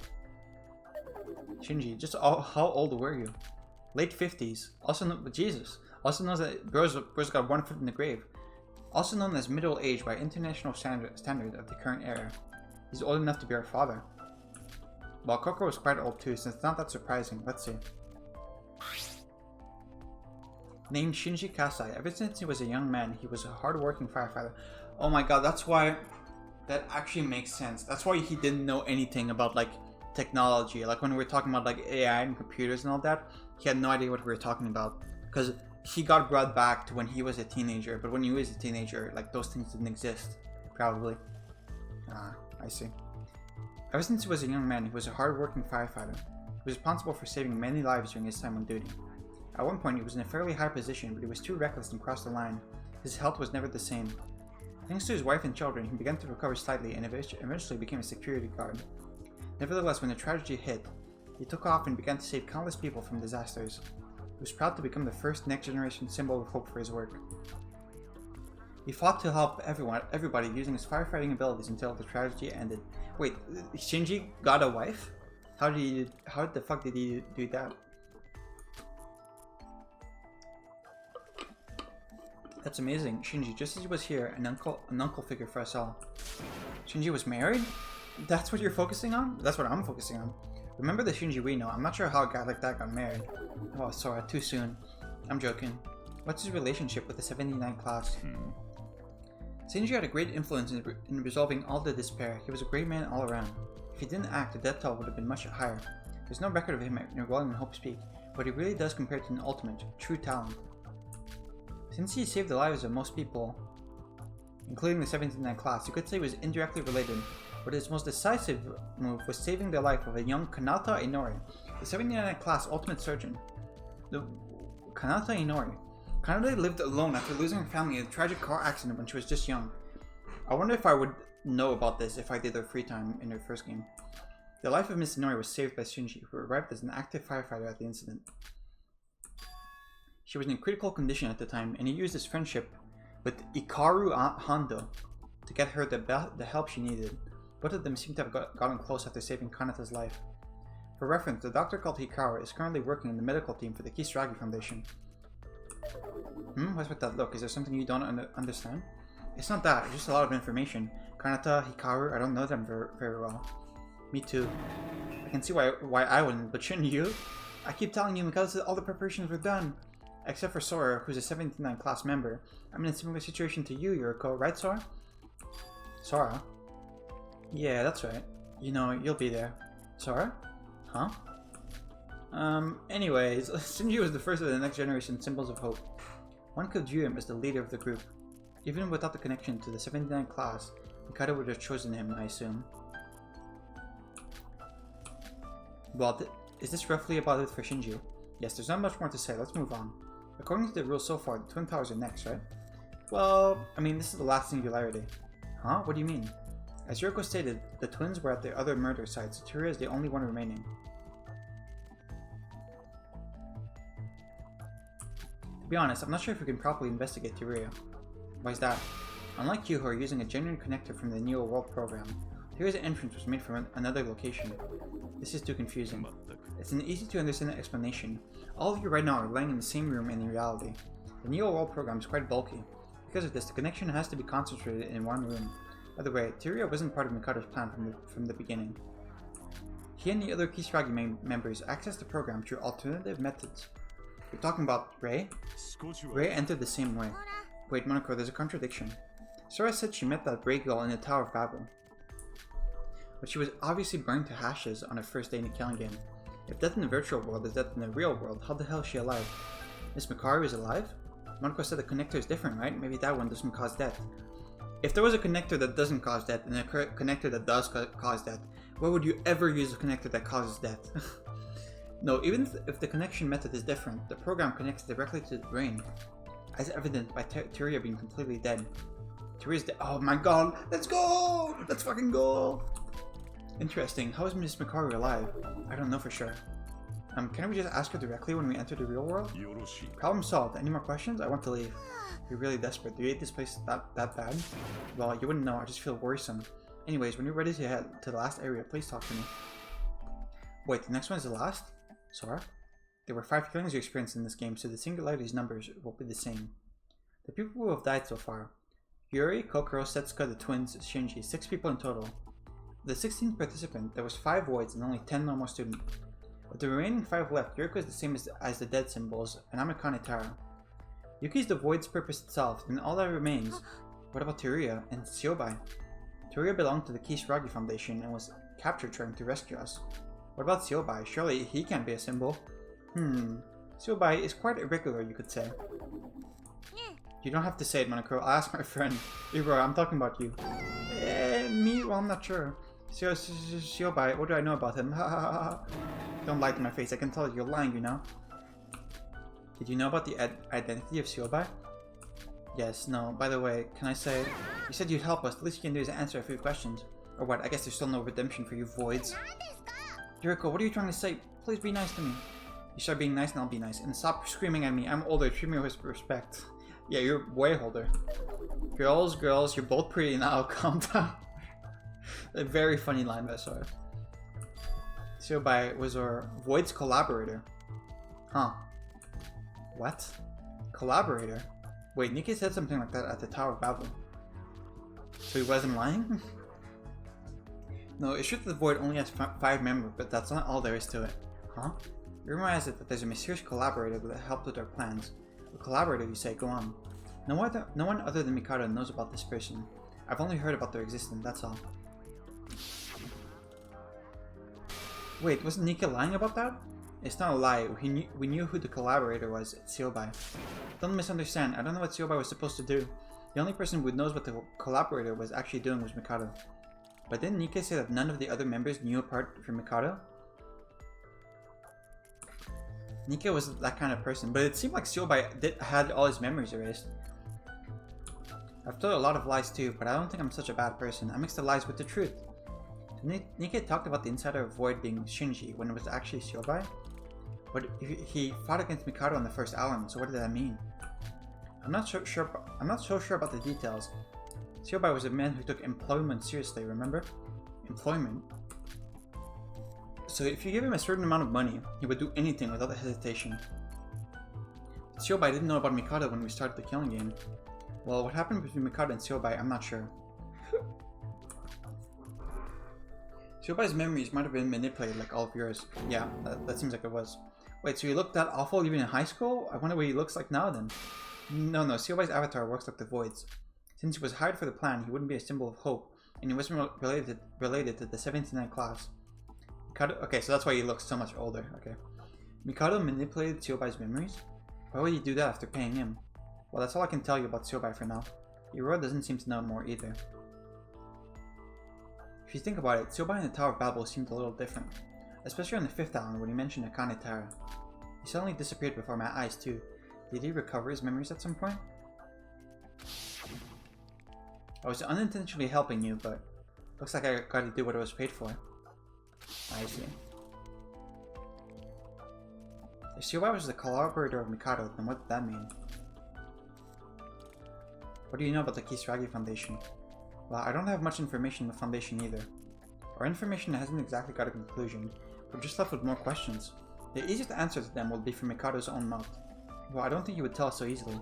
Shinji, just how old were you? Late 50s. Also known, Jesus. Also known that bro's got one foot in the grave. Also known as middle-aged by international standards of the current era. He's old enough to be our father. Well, Kokoro was quite old too, so it's not that surprising. Let's see. Named Shinji Kasai. Ever since he was a young man, he was a hard-working firefighter. Oh my god, that's why... That actually makes sense. That's why he didn't know anything about, like, technology. Like, when we were talking about, like, AI and computers and all that, he had no idea what we were talking about. Because he got brought back to when he was a teenager, but when he was a teenager, like, those things didn't exist. Probably. Ah, I see. Ever since he was a young man, he was a hard-working firefighter. He was responsible for saving many lives during his time on duty. At one point, he was in a fairly high position, but he was too reckless and crossed the line. His health was never the same. Thanks to his wife and children, he began to recover slightly and eventually became a security guard. Nevertheless, when the tragedy hit, he took off and began to save countless people from disasters. He was proud to become the first next-generation symbol of hope for his work. He fought to help everybody using his firefighting abilities until the tragedy ended. Wait, Shinji got a wife? How the fuck did he do that? That's amazing. Shinji, just as he was here, an uncle figure for us all. Shinji was married? That's what you're focusing on? That's what I'm focusing on. Remember the Shinji we know. I'm not sure how a guy like that got married. Oh, Sora, too soon. I'm joking. What's his relationship with the 79 class? Shinji had a great influence in resolving all the despair. He was a great man all around. If he didn't act, the death toll would have been much higher. There's no record of him enrolling in Hope Speak, but he really does compare to an ultimate, true talent. Since he saved the lives of most people, including the 79 class, you could say he was indirectly related, but his most decisive move was saving the life of a young Kanata Inori, the 79 class ultimate surgeon. The Kanata Inori. Kanata lived alone after losing her family in a tragic car accident when she was just young. I wonder if I would know about this if I did her free time in her first game. The life of Miss Inori was saved by Shinji, who arrived as an active firefighter at the incident. She was in critical condition at the time, and he used his friendship with Ikaru Hando to get her the help she needed. Both of them seem to have gotten close after saving Kanata's life. For reference, the doctor called Hikaru is currently working in the medical team for the Kisaragi Foundation. What's with that look? Is there something you don't understand? It's not that, it's just a lot of information. Kanata, Hikaru, I don't know them very well. Me too. I can see why I wouldn't, but shouldn't you? I keep telling you because all the preparations were done. Except for Sora, who's a 79 class member. I'm in a similar situation to you, Yuriko, right Sora? Sora? Yeah, that's right. You know, you'll be there. Sora? Huh? Anyways, Shinji was the first of the next generation symbols of hope. One could view him as the leader of the group. Even without the connection to the 79 class, Mikado would have chosen him, I assume. Well, is this roughly about it for Shinji? Yes, there's not much more to say, let's move on. According to the rules so far, the Twin Towers are next, right? Well, I mean, this is the last singularity. Huh? What do you mean? As Yuriko stated, the twins were at the other murder sites. Teruya is the only one remaining. To be honest, I'm not sure if we can properly investigate Teruya. Why is that? Unlike you who are using a genuine connector from the Neo World program, Teruya's entrance was made from another location. This is too confusing. It's an easy to understand explanation. All of you right now are lying in the same room in reality. The Neo World program is quite bulky. Because of this, the connection has to be concentrated in one room. By the way, Teruya wasn't part of Mikado's plan from the beginning. He and the other Kisaragi members accessed the program through alternative methods. You're talking about Rei? Rei entered the same way. Wait, Monoko, there's a contradiction. Sora said she met that Rei girl in the Tower of Babel. But she was obviously burned to ashes on her first day in the killing game. If death in the virtual world is death in the real world, how the hell is she alive? Miss Makaru is alive? Monoko said the connector is different, right? Maybe that one doesn't cause death. If there was a connector that doesn't cause death and a connector that does cause death, why would you ever use a connector that causes death? No, even if the connection method is different, the program connects directly to the brain, as evident by Teruya being completely dead. Teruya's dead. Oh my god, let's go! Let's fucking go! Interesting, how is Miss Makaru alive? I don't know for sure. Can we just ask her directly when we enter the real world? Problem solved. Any more questions? I want to leave. You're really desperate. Do you hate this place that bad? Well, you wouldn't know. I just feel worrisome. Anyways, when you're ready to head to the last area, please talk to me. Wait, the next one is the last? Sora? There were 5 killings you experienced in this game, so the singularity's numbers will be the same. The people who have died so far. Yuri, Kokoro, Setsuka, the twins, Shinji. 6 people in total. The 16th participant, there was 5 voids and only 10 normal students. With the remaining 5 left, Yuriko is the same as the dead symbols, and I'm a Kanetara. Yuki is the void's purpose itself, and all that remains. What about Teruya and Siobai? Teruya belonged to the Kisaragi Foundation and was captured trying to rescue us. What about Siobai? Surely he can't be a symbol. Siobai is quite irregular, you could say. You don't have to say it, Monoko. I'll ask my friend. Ibro, I'm talking about you. Me? Well, I'm not sure. Siobai, what do I know about him? Don't lie to my face, I can tell you're lying, you know. Did you know about the identity of Siobai? Yes, no. By the way, can I say, you said you'd help us. The least you can do is answer a few questions. Or what, I guess there's still no redemption for you voids. Yuriko, what are you trying to say? Please be nice to me. You start being nice and I'll be nice. And stop screaming at me. I'm older, treat me with respect. Yeah, you're way older. Girls, you're both pretty now. Calm down. A very funny line by Sora. Siobai was our Void's collaborator. Huh. What? Collaborator? Wait, Nikki said something like that at the Tower of Babel. So he wasn't lying? No, it's true that the Void only has 5 members, but that's not all there is to it. Huh? Rumor has it that there's a mysterious collaborator that helped with our plans. A collaborator, you say? Go on. No one other than Mikado knows about this person. I've only heard about their existence, that's all. Wait, wasn't Nika lying about that? It's not a lie. We knew who the collaborator was. It's Seobai. Don't misunderstand. I don't know what Seobai was supposed to do. The only person who knows what the collaborator was actually doing was Mikado. But didn't Nika say that none of the other members knew apart from Mikado? Nika was that kind of person, but it seemed like Seobai had all his memories erased. I've told a lot of lies too, but I don't think I'm such a bad person. I mix the lies with the truth. Nika talked about the insider Void being Shinji when it was actually Seobai. But he fought against Mikado on the first island, so what did that mean? I'm not so sure about the details. Seobai was a man who took employment seriously, remember? Employment? So if you give him a certain amount of money, he would do anything without hesitation. Seobai didn't know about Mikado when we started the killing game. Well, what happened between Mikado and Seobai, I'm not sure. Seobai's memories might have been manipulated like all of yours. Yeah, that seems like it was. Wait, so he looked that awful even in high school? I wonder what he looks like now then. No, Seobai's avatar works like the Void's. Since he was hired for the plan, he wouldn't be a symbol of hope, and he wasn't related to the 79 class. Mikado, okay, so that's why he looks so much older, okay. Mikado manipulated Seobai's memories? Why would he do that after paying him? Well, that's all I can tell you about Seobai for now. Yoro doesn't seem to know more either. If you think about it, Seobai in the Tower of Babel seemed a little different. Especially on the 5th island when he mentioned Akane Tara. He suddenly disappeared before my eyes too. Did he recover his memories at some point? I was unintentionally helping you, but looks like I gotta do what I was paid for. I see. If Seobai was the collaborator of Mikado, then what did that mean? What do you know about the Kisaragi Foundation? Well, I don't have much information on the Foundation either. Our information hasn't exactly got a conclusion. We're just left with more questions. The easiest answer to them will be from Mikado's own mouth. Well, I don't think he would tell us so easily.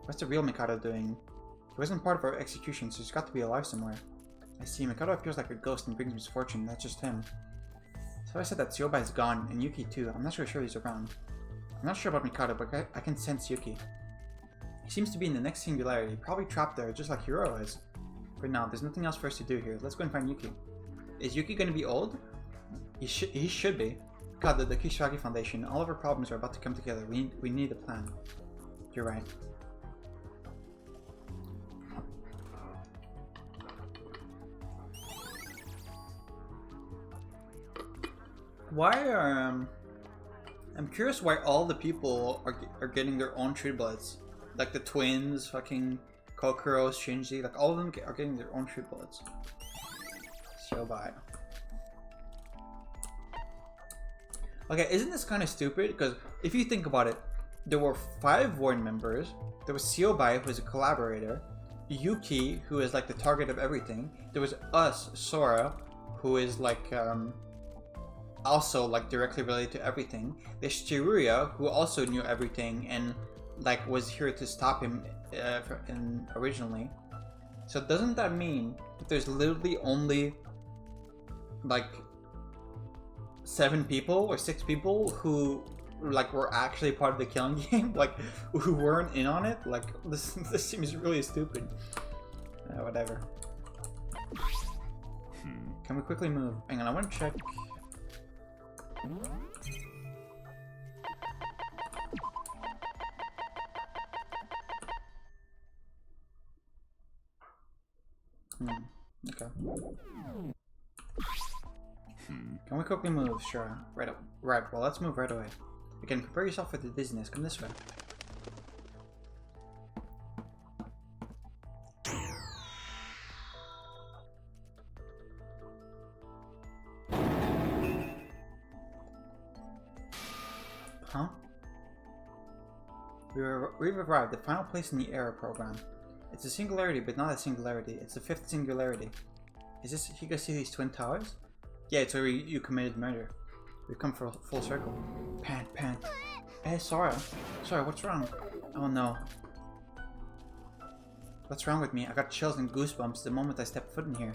What's the real Mikado doing? He wasn't part of our execution, so he's got to be alive somewhere. I see, Mikado appears like a ghost and brings misfortune, that's just him. So I said that Seobai is gone, and Yuki too. I'm not so sure he's around. I'm not sure about Mikado, but I can sense Yuki. He seems to be in the next singularity, probably trapped there, just like Hiro is. For now, there's nothing else for us to do here. Let's go and find Yuki. Is Yuki gonna be old? He should be. God, the Kisaragi Foundation, all of our problems are about to come together. We need a plan. You're right. Why are I'm curious why all the people are getting their own True Bloods. Like the twins, fucking Kokoro, Shinji, like all of them are getting their own True Bloods. Seobai. Okay, isn't this kind of stupid? Because if you think about it, there were 5 Void members. There was Seobai, who is a collaborator. Yuki, who is like the target of everything. There was us, Sora, who is like also like directly related to everything. There's Chiruya, who also knew everything and like was here to stop him originally. So doesn't that mean that there's literally only like 7 people or 6 people who like were actually part of the killing game, like who weren't in on it? Like this seems really stupid. Whatever. Can we quickly move? Hang on, I want to check. Okay. Can we quickly move? Sure. Right. Well, let's move right away. Again, prepare yourself for the dizziness. Come this way. Huh? We've arrived. The final place in the error program. It's a singularity, but not a singularity. It's the 5th singularity. Is this Higashiri's Twin Towers? Yeah, it's where you committed murder. We've come for a full circle. Pant. Hey, Sora. Sora, what's wrong? Oh no. What's wrong with me? I got chills and goosebumps the moment I stepped foot in here.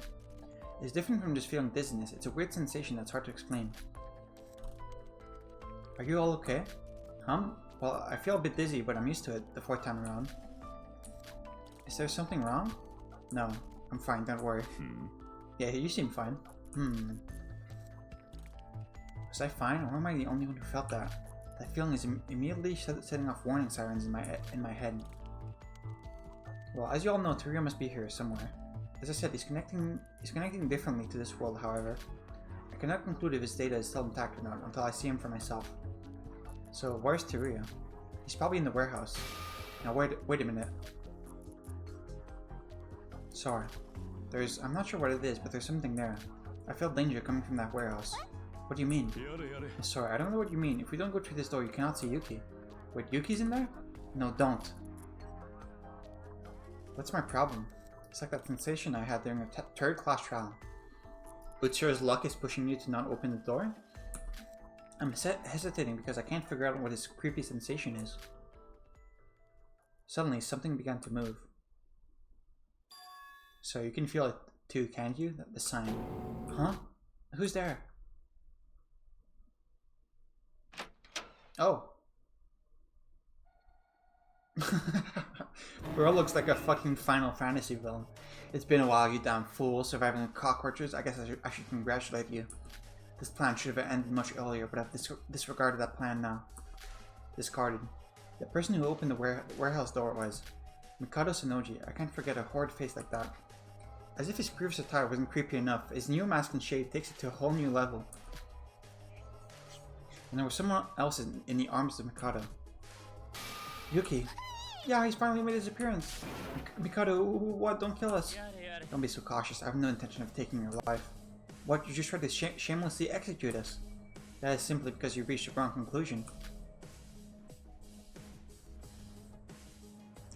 It's different from just feeling dizziness. It's a weird sensation that's hard to explain. Are you all okay? Well, I feel a bit dizzy, but I'm used to it the 4th time around. Is there something wrong? No, I'm fine, don't worry. Yeah, you seem fine. Was I fine, or am I the only one who felt that? That feeling is immediately setting off warning sirens in my head. Well, as you all know, Teruya must be here somewhere. As I said, he's connecting differently to this world, however. I cannot conclude if his data is still intact or not until I see him for myself. So, where's Teruya? He's probably in the warehouse. Now wait a minute. Sorry. I'm not sure what it is, but there's something there. I feel danger coming from that warehouse. What do you mean? Sorry, I don't know what you mean. If we don't go through this door, you cannot see Yuki. Wait, Yuki's in there? No, don't. What's my problem? It's like that sensation I had during a 3rd class trial. Utsura's luck is pushing you to not open the door? I'm hesitating because I can't figure out what this creepy sensation is. Suddenly, something began to move. So you can feel it too, can't you? The sign. Huh? Who's there? Oh. Bro looks like a fucking Final Fantasy villain. It's been a while, you damn fool. Surviving the cockroaches. I guess I should congratulate you. This plan should have ended much earlier, but I've disregarded that plan now. Discarded. The person who opened the warehouse door was Mikado Sonoji. I can't forget a horrid face like that. As if his previous attire wasn't creepy enough, his new mask and shade takes it to a whole new level. And there was someone else in the arms of Mikado. Yuki. Yeah, he's finally made his appearance. Mikado, what? Don't kill us. Don't be so cautious. I have no intention of taking your life. What? You just tried to shamelessly execute us. That is simply because you reached a wrong conclusion.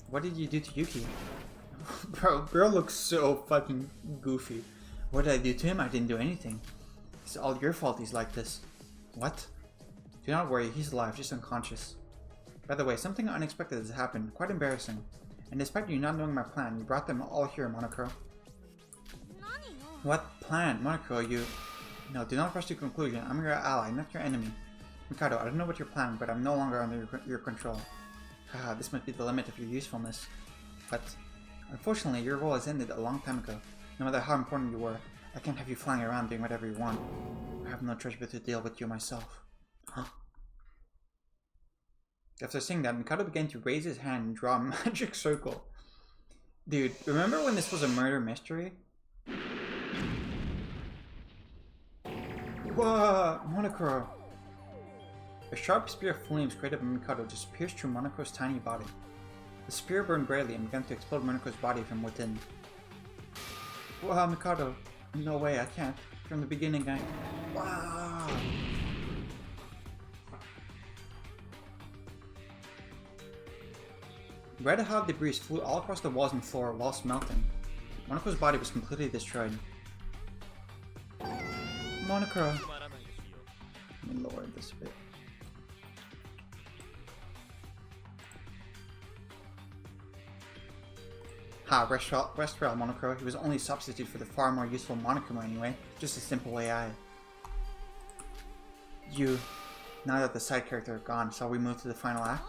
What did you do to Yuki? Bro, girl looks so fucking goofy. What did I do to him? I didn't do anything. It's all your fault he's like this. What? Do not worry, he's alive, just unconscious. By the way, something unexpected has happened, quite embarrassing. And despite you not knowing my plan, you brought them all here, Monokuro. What plan? Monokuro, you... No, do not rush to conclusion. I'm your ally, not your enemy. Mikado, I don't know what you're planning, but I'm no longer under your control. Haha, this must be the limit of your usefulness. But... Unfortunately, your role has ended a long time ago. No matter how important you were, I can't have you flying around doing whatever you want. I have no choice but to deal with you myself. Huh? After saying that, Mikado began to raise his hand and draw a magic circle. Dude, remember when this was a murder mystery? Whoa! Monokuro! A sharp spear of flames created by Mikado just pierced through Monokuro's tiny body. The spear burned brightly and began to explode Monokuro's body from within. Wow, Mikado! No way, I can't. From the beginning, Wow! Red hot debris flew all across the walls and floor while melting. Monokuro's body was completely destroyed. Monokuro! Let me lower this a bit. Ha, rest well, Monokuro. He was only a substitute for the far more useful Monokuma anyway. Just a simple AI. You, now that the side character are gone, shall we move to the final act?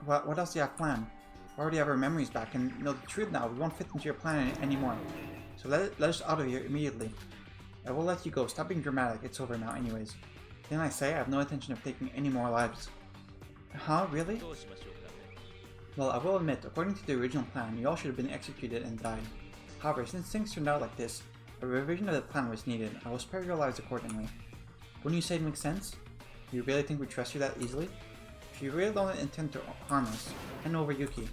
What else do you have planned? We already have our memories back and know the truth now. We won't fit into your plan anymore. So let us out of here immediately. I will let you go. Stop being dramatic. It's over now anyways. Didn't I say I have no intention of taking any more lives? Huh? Really? Well, I will admit, according to the original plan, you all should have been executed and died. However, since things turned out like this, a revision of the plan was needed. I will spare your lives accordingly. Wouldn't you say it makes sense? Do you really think we trust you that easily? If you really don't intend to harm us, hand over Yuki.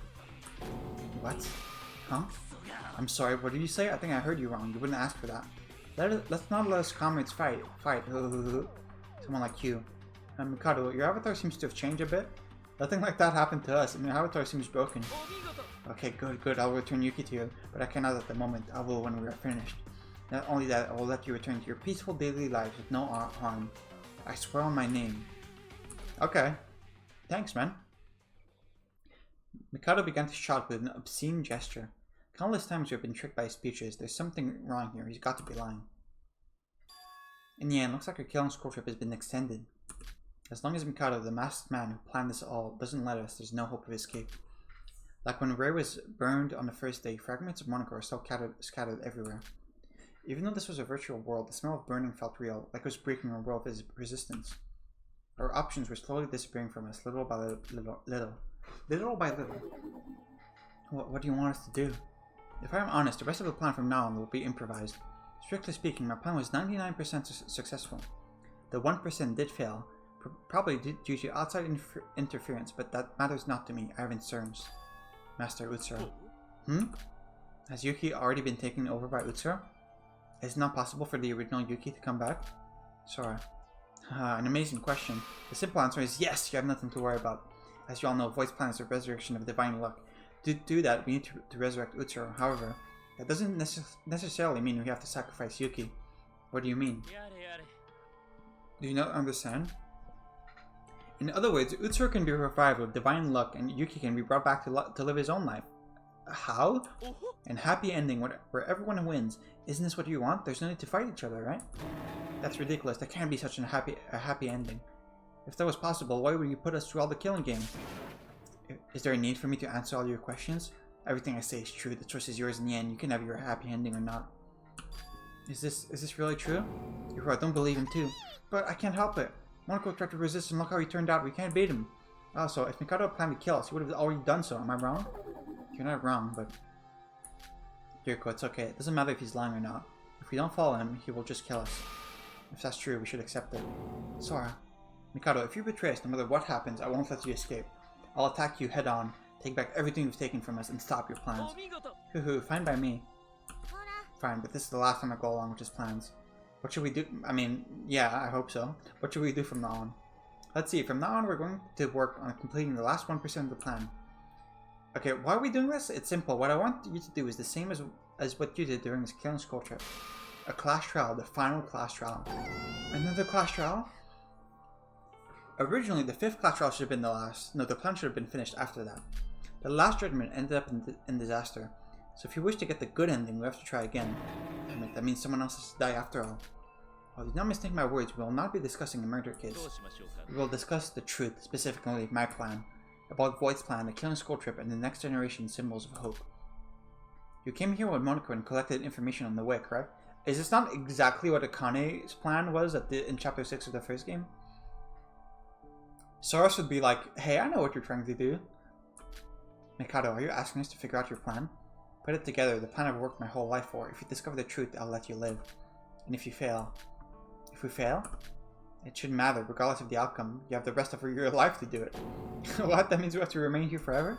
What? Huh? I'm sorry, what did you say? I think I heard you wrong. You wouldn't ask for that. Let's not let us comrades fight. Someone like you. Mikado, your avatar seems to have changed a bit. Nothing like that happened to us, and your avatar seems broken. Okay, good. I'll return Yuki to you, but I cannot at the moment. I will when we are finished. Not only that, I will let you return to your peaceful daily lives with no harm. I swear on my name. Okay. Thanks, man. Mikado began to shout with an obscene gesture. Countless times you have been tricked by his speeches. There's something wrong here. He's got to be lying. In the end, looks like our killing school trip has been extended. As long as Mikado, the masked man who planned this all, doesn't let us, there's no hope of escape. Like when Ray was burned on the first day, fragments of Monaco are still scattered everywhere. Even though this was a virtual world, the smell of burning felt real, like it was breaking our world of resistance. Our options were slowly disappearing from us, little by little. What do you want us to do? If I'm honest, the rest of the plan from now on will be improvised. Strictly speaking, my plan was 99% successful. The 1% did fail, probably due to outside interference, but that matters not to me. I have concerns. Master Utsura. Has Yuki already been taken over by Utsura? Is it not possible for the original Yuki to come back? Sora. An amazing question. The simple answer is yes, you have nothing to worry about. As you all know, Void's plan is the resurrection of divine luck. To do that, we need to resurrect Utsura. However, that doesn't necessarily mean we have to sacrifice Yuki. What do you mean? Do you not understand? In other words, Utsura can be revived with divine luck and Yuki can be brought back to live his own life. How? An happy ending where everyone wins. Isn't this what you want? There's no need to fight each other, right? That's ridiculous. There can't be such a happy ending. If that was possible, why would you put us through all the killing games? Is there a need for me to answer all your questions? Everything I say is true. The choice is yours in the end. You can have your happy ending or not. Is this really true? I don't believe him too. But I can't help it. Monaco tried to resist and look how he turned out. We can't beat him. Also, if Mikado planned to kill us, he would have already done so. Am I wrong? You're not wrong, but... Yuriko, it's okay. It doesn't matter if he's lying or not. If we don't follow him, he will just kill us. If that's true, we should accept it. Sora. Mikado, if you betray us, no matter what happens, I won't let you escape. I'll attack you head on, take back everything you've taken from us, and stop your plans. Hoo-hoo, fine by me. Fine, but this is the last time I go along with his plans. What should we do? I mean, yeah, I hope so. What should we do from now on? Let's see, from now on we're going to work on completing the last 1% of the plan. Okay, why are we doing this? It's simple. What I want you to do is the same as what you did during this killing school trip. A class trial, the final class trial. Another class trial? Originally, the 5th class trial should have been the last. No, the plan should have been finished after that. The last judgment ended up in disaster. So if you wish to get the good ending, we have to try again. Damn it, that means someone else has to die after all. Oh, do not mistake my words. We will not be discussing a murder case. We will discuss the truth, specifically my plan. About Void's plan, the killing school trip, and the next generation symbols of hope. You came here with Monaco and collected information on the way, correct? Is this not exactly what Akane's plan was in chapter 6 of the first game? Soros would be like, hey, I know what you're trying to do. Mikado, are you asking us to figure out your plan? Put it together, the plan I've worked my whole life for. If you discover the truth, I'll let you live. And if you fail... If we fail? It shouldn't matter, regardless of the outcome. You have the rest of your life to do it. What? That means we have to remain here forever?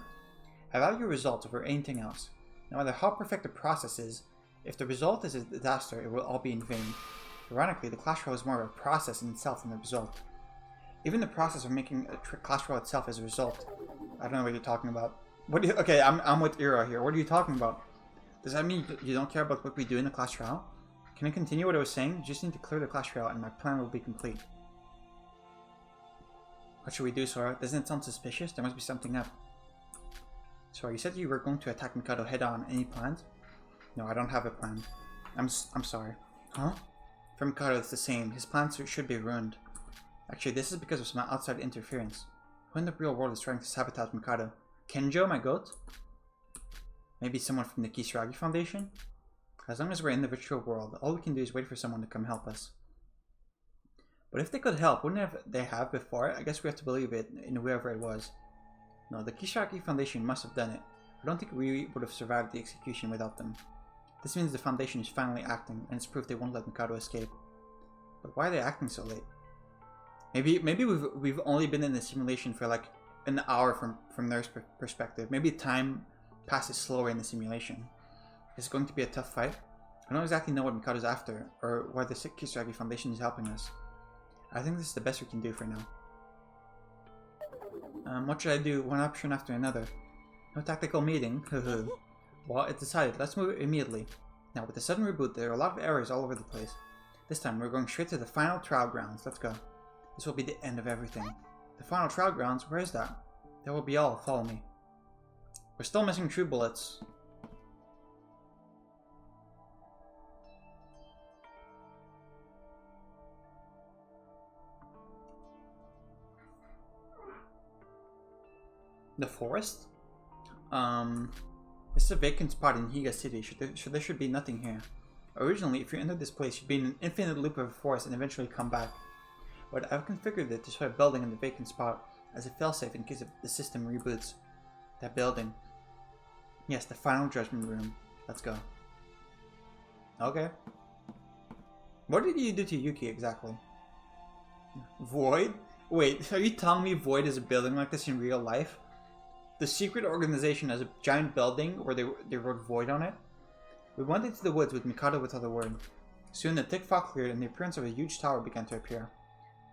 I value results over anything else. No matter how perfect the process is, if the result is a disaster, it will all be in vain. Ironically, the class trial is more of a process in itself than the result. Even the process of making a class trial itself is a result. I don't know what you're talking about. Okay, I'm with Ira here. What are you talking about? Does that mean you don't care about what we do in the class trial? Can I continue what I was saying? You just need to clear the class trial and my plan will be complete. What should we do, Sora? Doesn't it sound suspicious? There must be something up. Sora, you said you were going to attack Mikado head on. Any plans? No, I don't have a plan. I'm sorry. Huh? For Mikado, it's the same. His plans should be ruined. Actually, this is because of some outside interference. Who in the real world is trying to sabotage Mikado? Kenjo, my goat? Maybe someone from the Kisaragi Foundation? As long as we're in the virtual world, all we can do is wait for someone to come help us. But if they could help, wouldn't they have before? I guess we have to believe it in whoever it was. No, the Kisaragi Foundation must have done it. I don't think we would have survived the execution without them. This means the Foundation is finally acting, and it's proof they won't let Mikado escape. But why are they acting so late? Maybe we've only been in the simulation for like an hour from their perspective. Maybe time passes slower in the simulation. Is it going to be a tough fight? I don't exactly know what Mikado's after, or why the Kisaragi Foundation is helping us. I think this is the best we can do for now. What should I do? One option after another. No tactical meeting. Well, it's decided. Let's move immediately. Now, with the sudden reboot, there are a lot of errors all over the place. This time, we're going straight to the final trial grounds. Let's go. This will be the end of everything. The final trial grounds? Where is that? That will be all. Follow me. We're still missing true bullets. The forest? This is a vacant spot in Higa City, so there should be nothing here. Originally, if you entered this place, you'd be in an infinite loop of a forest and eventually come back. But I've configured it to show a building in the vacant spot as a failsafe in case the system reboots. That building. Yes, the final judgment room. Let's go. Okay. What did you do to Yuki exactly? Void? Wait, are you telling me Void is a building like this in real life? The secret organization has a giant building where they wrote Void on it? We went into the woods with Mikado without a word. Soon the thick fog cleared and the appearance of a huge tower began to appear.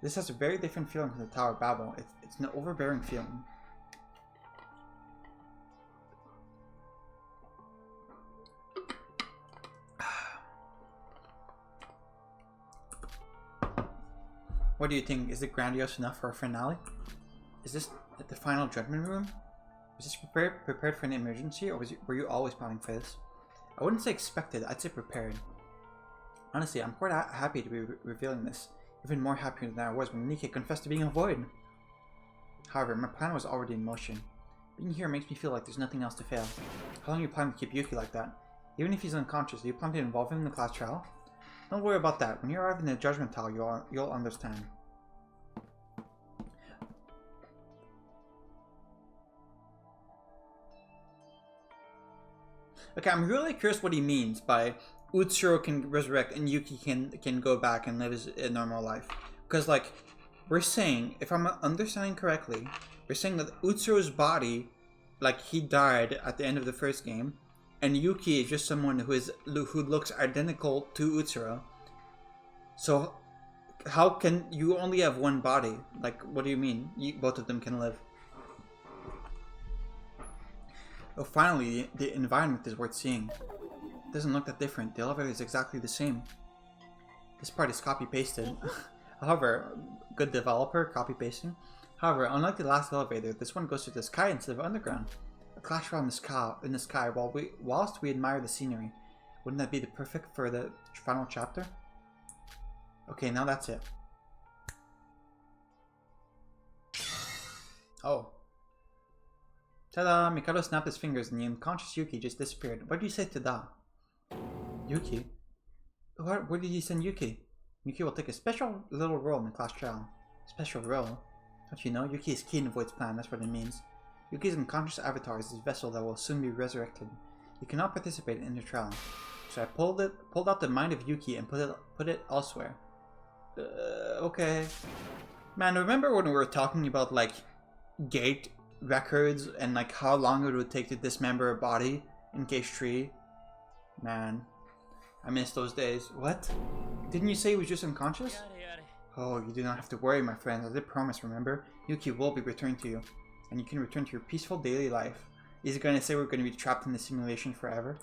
This has a very different feeling from the Tower of Babel. It's an overbearing feeling. What do you think? Is it grandiose enough for a finale? Is this the final judgment room? Was this prepared for an emergency, or were you always planning for this? I wouldn't say expected, I'd say prepared. Honestly, I'm quite happy to be revealing this. Even more happy than I was when Nike confessed to being a void. However, my plan was already in motion. Being here makes me feel like there's nothing else to fail. How long do you plan to keep Yuki like that? Even if he's unconscious, do you plan to involve him in the class trial? Don't worry about that. When you arrive in the judgment hall, you'll understand. Okay, I'm really curious what he means by Utsuro can resurrect and Yuki can go back and live a normal life. Because, like, we're saying, if I'm understanding correctly, we're saying that Utsuro's body, like, he died at the end of the first game, and Yuki is just someone who looks identical to Utsuro. So, how can you only have one body? Like, what do you mean? Both of them can live. Oh, finally, the environment is worth seeing. It doesn't look that different. The elevator is exactly the same. This part is copy-pasted. However, good developer, copy-pasting. However, unlike the last elevator, this one goes to the sky instead of underground. A clash around in the sky whilst we admire the scenery. Wouldn't that be the perfect for the final chapter? Okay, now that's it. Oh. Ta-da! Mikado snapped his fingers and the unconscious Yuki just disappeared. What did you say ta-da? Yuki? Where did you send Yuki? Yuki will take a special little role in the class trial. Special role? Don't you know? Yuki is key in Void's plan, that's what it means. Yuki's unconscious avatar is his vessel that will soon be resurrected. He cannot participate in the trial. So I pulled out the mind of Yuki and put it elsewhere. Okay. Man, remember when we were talking about, like, gate records and, like, how long it would take to dismember a body in case 3? Man, I miss those days. What? Didn't you say he was just unconscious? Oh, you do not have to worry, my friend. I did promise, remember? Yuki will be returned to you, and you can return to your peaceful daily life. Is it going to say we're going to be trapped in the simulation forever?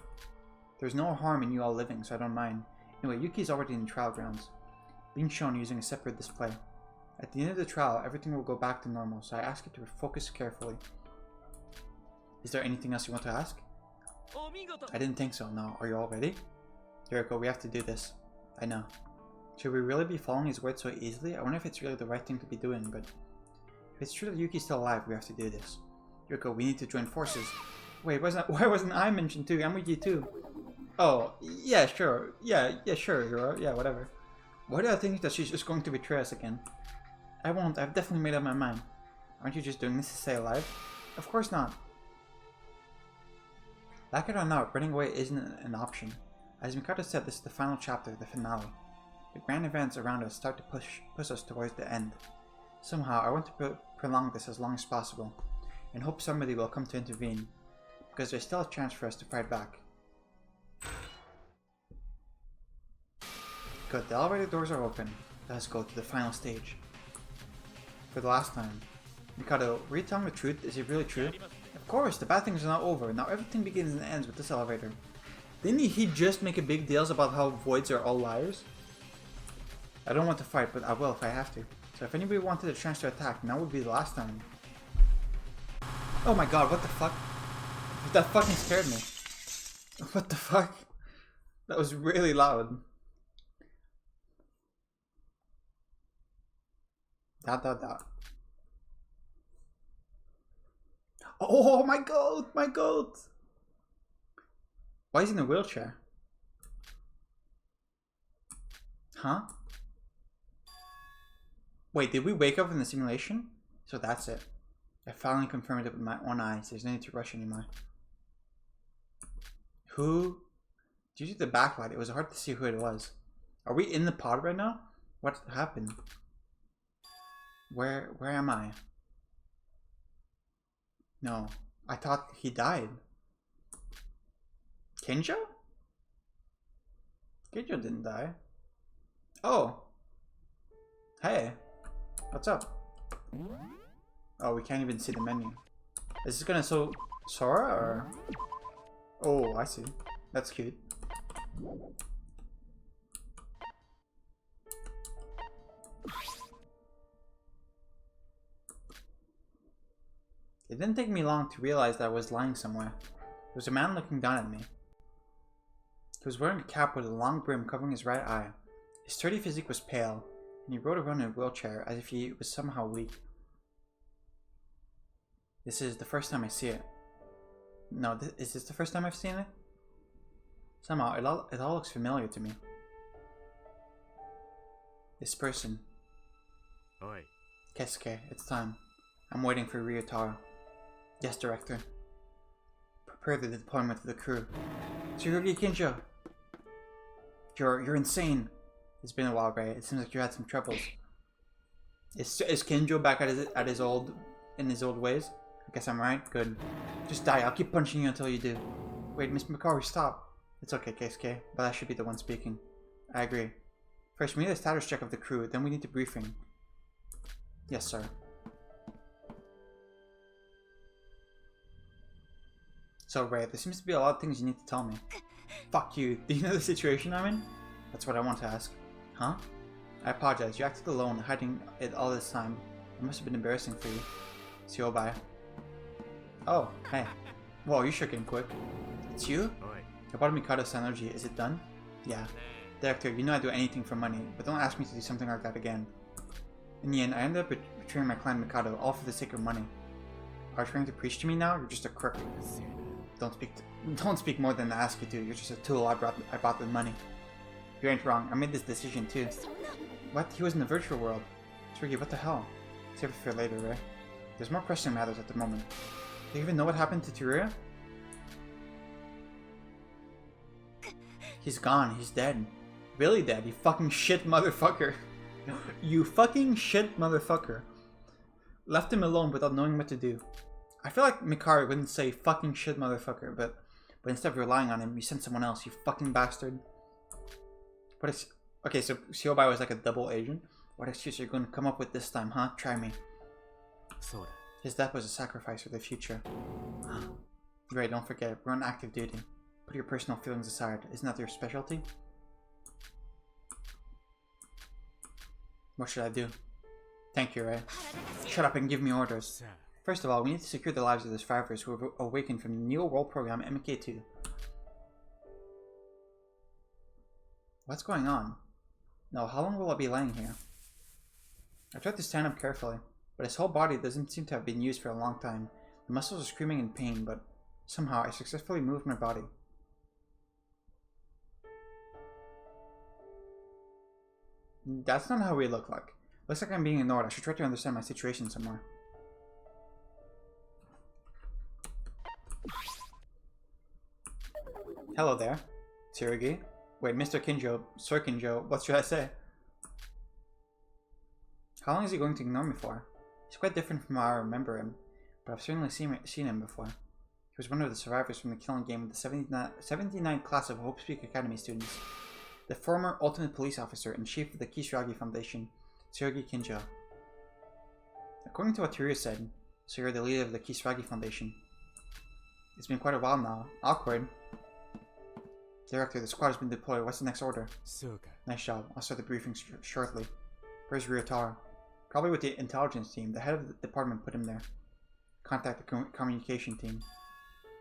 There's no harm in you all living, so I don't mind. Anyway, Yuki's already in the trial grounds, being shown using a separate display. At the end of the trial, everything will go back to normal, so I ask you to focus carefully. Is there anything else you want to ask? I didn't think so, no. Are you all ready? Yuriko, we have to do this. I know. Should we really be following his words so easily? I wonder if it's really the right thing to be doing, but if it's true that Yuki's still alive, we have to do this. Yuriko, we need to join forces. Wait, why wasn't I mentioned too? I'm with you too. Oh, yeah, sure. Yeah, sure, Yuro. Yeah, whatever. Why do I think that she's just going to betray us again? I won't. I've definitely made up my mind. Aren't you just doing this to stay alive? Of course not. Like it or not, running away isn't an option. As Mikado said, this is the final chapter, the finale. The grand events around us start to push us towards the end. Somehow, I want to prolong this as long as possible, and hope somebody will come to intervene, because there's still a chance for us to fight back. Good, the elevator doors are open. Let us go to the final stage. For the last time. Mikado, were you telling the truth? Is it really true? Of course, the bad things are not over. Now everything begins and ends with this elevator. Didn't he just make a big deal about how voids are all liars? I don't want to fight, but I will if I have to. So if anybody wanted a chance to attack, now would be the last time. Oh my god, what the fuck? That fucking scared me. What the fuck? That was really loud. Dot. Oh, my goat! My goat! Why is he in a wheelchair? Huh? Wait, did we wake up in the simulation? So that's it. I finally confirmed it with my own eyes. There's no need to rush anymore. Who? Due to the backlight, it was hard to see who it was. Are we in the pod right now? What happened? Where am I? No, I thought he died. Kinjo? Kinjo didn't die. Oh. Hey. What's up? Oh, we can't even see the menu. Is this gonna show Sora or? Oh, I see. That's cute. It didn't take me long to realize that I was lying somewhere. There was a man looking down at me. He was wearing a cap with a long brim covering his right eye. His sturdy physique was pale, and he rode around in a wheelchair as if he was somehow weak. This is the first time I see it. No, is this the first time I've seen it? Somehow, it all looks familiar to me. This person. Oi. Kesuke, it's time. I'm waiting for Ryotaro. Yes, Director. Prepare the deployment of the crew. Tsurugi Kinjo! You're insane! It's been a while, Ray. It seems like you had some troubles. Is Kinjo back in his old ways? I guess I'm right. Good. Just die. I'll keep punching you until you do. Wait, Miss Mikari, stop. It's okay, Keisuke, but I should be the one speaking. I agree. First, we need a status check of the crew, then we need a briefing. Yes, sir. So, Ray, there seems to be a lot of things you need to tell me. Fuck you. Do you know the situation I'm in? That's what I want to ask. Huh? I apologize. You acted alone, hiding it all this time. It must have been embarrassing for you. Siobai. Oh, hey. Whoa, you sure came quick. It's you? I bought Mikado's energy. Is it done? Yeah. Director, you know I'd do anything for money, but don't ask me to do something like that again. In the end, I ended up betraying my client Mikado, all for the sake of money. Are you trying to preach to me now? You're just a crook. Don't speak more than I ask you to. You're just a tool I bought with money. You ain't wrong. I made this decision too. What? He was in the virtual world. Tsurugi, what the hell? Save it for later, Ray. There's more pressing matters at the moment. Do you even know what happened to Teruya? He's gone. He's dead. Really dead. You fucking shit motherfucker. You fucking shit motherfucker. Left him alone without knowing what to do. I feel like Mikari wouldn't say fucking shit motherfucker, but instead of relying on him, you sent someone else, you fucking bastard. What is... Okay, so Siobai was like a double agent. What excuse are you going to come up with this time, huh? Try me. His death was a sacrifice for the future. Ray, don't forget, we're on active duty. Put your personal feelings aside. Isn't that your specialty? What should I do? Thank you, Ray. Shut up and give me orders. First of all, we need to secure the lives of the survivors who have awakened from the Neo World Program MK2. What's going on? No, how long will I be laying here? I tried to stand up carefully, but his whole body doesn't seem to have been used for a long time. The muscles are screaming in pain, but somehow I successfully moved my body. That's not how we look like. Looks like I'm being ignored. I should try to understand my situation some more. Hello there. Tsurugi. Wait, Mr. Kinjo. Sir Kinjo. What should I say? How long is he going to ignore me for? He's quite different from how I remember him, but I've certainly seen him before. He was one of the survivors from the killing game with the 79th class of Hope Peak Academy students. The former ultimate police officer and chief of the Kisaragi Foundation, Tsurugi Kinjo. According to what Teruya said, so you're the leader of the Kisaragi Foundation. It's been quite a while now. Awkward. Director, the squad has been deployed. What's the next order? Nice job. I'll start the briefing shortly. Where's Ryotaro? Probably with the intelligence team. The head of the department put him there. Contact the communication team.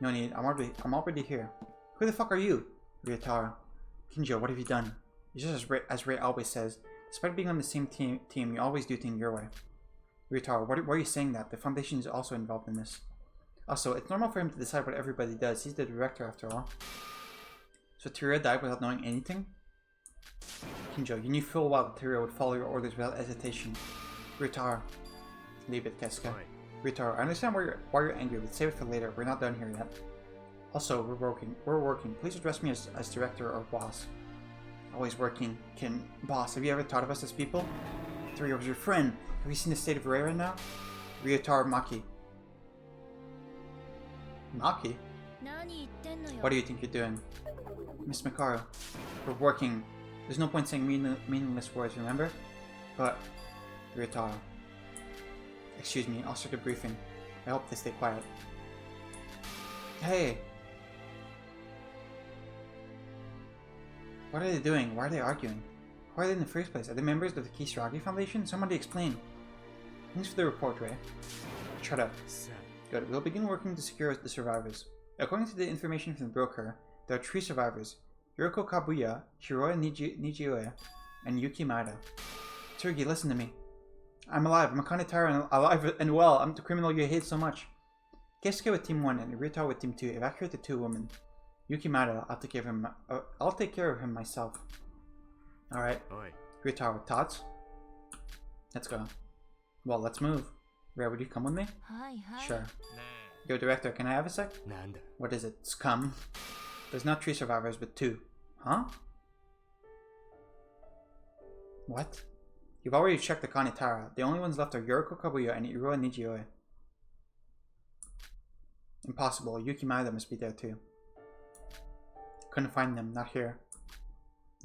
No need. I'm already here. Who the fuck are you? Ryotaro. Kinjo, what have you done? It's just as Ray always says. Despite being on the same team, you always do things your way. Ryotaro, why are you saying that? The Foundation is also involved in this. Also, it's normal for him to decide what everybody does. He's the director after all. So Teruya died without knowing anything? Kinjo, you knew full well that Teruya would follow your orders without hesitation. Ryutaro. Leave it, Kesuke. Ryutaro, I understand why you're angry, but save it for later. We're not done here yet. Also, we're working. Please address me as director or boss. Always working. Boss, have you ever thought of us as people? Teruya was your friend. Have you seen the state of Rei right now? Ryutaro Maki. Maki? What do you think you're doing? Miss Mikaro, we're working. There's no point saying meaningless words, remember? But, Ryutaro. Excuse me, I'll start the briefing. I hope they stay quiet. Hey! What are they doing? Why are they arguing? Who are they in the first place? Are they members of the Kisaragi Foundation? Somebody explain. Thanks for the report, Ray. Shut up. Good. We'll begin working to secure the survivors. According to the information from the broker, there are 3 survivors. Yuriko Kabuya, Hiroya Nijioe, and Yuki Maeda. Tsurugi, listen to me. I'm alive. I'm Kanetara and alive and well. I'm the criminal you hate so much. Keisuke with Team 1 and Ryutaro with Team 2 evacuate the 2 women. Yuki Maeda, I'll take care of him myself. Alright. Ryutaro, thoughts? Let's go. Well, let's move. Rei, would you come with me? Sure. Yo, director, can I have a sec? What is it? Scum? There's not 3 survivors, but 2. Huh? What? You've already checked the Kanetara. The only ones left are Yuriko Kabuya and Hiroya Nijioe. Impossible. Yuki Maeda must be there too. Couldn't find them. Not here.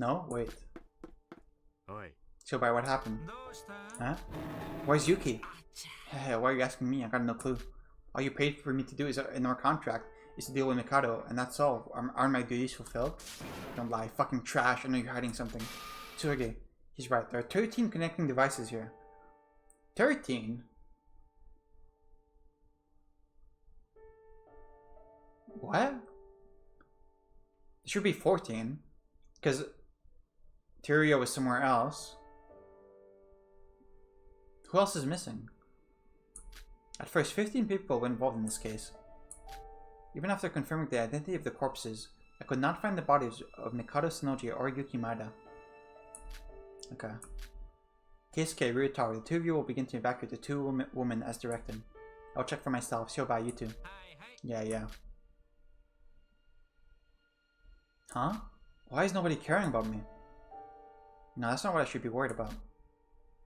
No? Wait. So by what happened? Huh? Where's Yuki? Hey, why are you asking me? I got no clue. All you paid for me to do is in our contract is to deal with Mikado, and that's all. Aren't my duties fulfilled? Don't lie. Fucking trash. I know you're hiding something. Tsurugi, he's right. There are 13 connecting devices here. 13? What? It should be 14. Because Teruya was somewhere else. Who else is missing? At first, 15 people were involved in this case. Even after confirming the identity of the corpses, I could not find the bodies of Mikado Sonoji or Yuki Maeda. Okay. Keisuke, Ryutaro, the 2 of you will begin to evacuate the 2 women as directed. I'll check for myself. Shobai, you too. Yeah. Huh? Why is nobody caring about me? No, that's not what I should be worried about.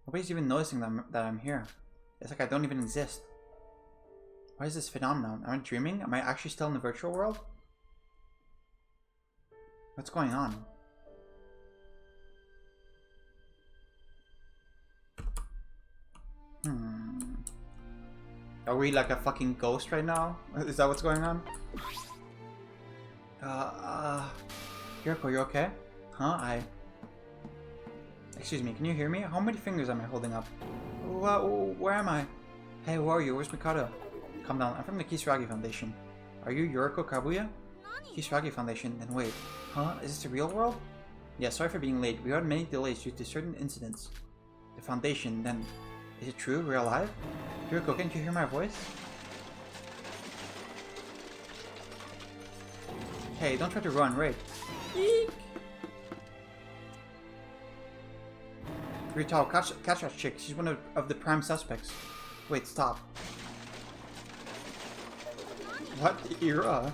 Nobody's even noticing that I'm here. It's like I don't even exist. What is this phenomenon? Am I dreaming? Am I actually still in the virtual world? What's going on? Are we like a fucking ghost right now? Is that what's going on? Yuriko, you okay? Huh? Excuse me, can you hear me? How many fingers am I holding up? Where am I? Hey, who are you? Where's Mikado? Calm down, I'm from the Kisaragi Foundation. Are you Yuriko Kabuya? Kisaragi Foundation, then wait. Huh? Is this the real world? Yeah, sorry for being late. We had many delays due to certain incidents. The Foundation, then... Is it true? We're alive? Yuriko, can't you hear my voice? Hey, don't try to run, right? Eek! Ryutaro, catch that chick. She's one of the prime suspects. Wait, stop. What era?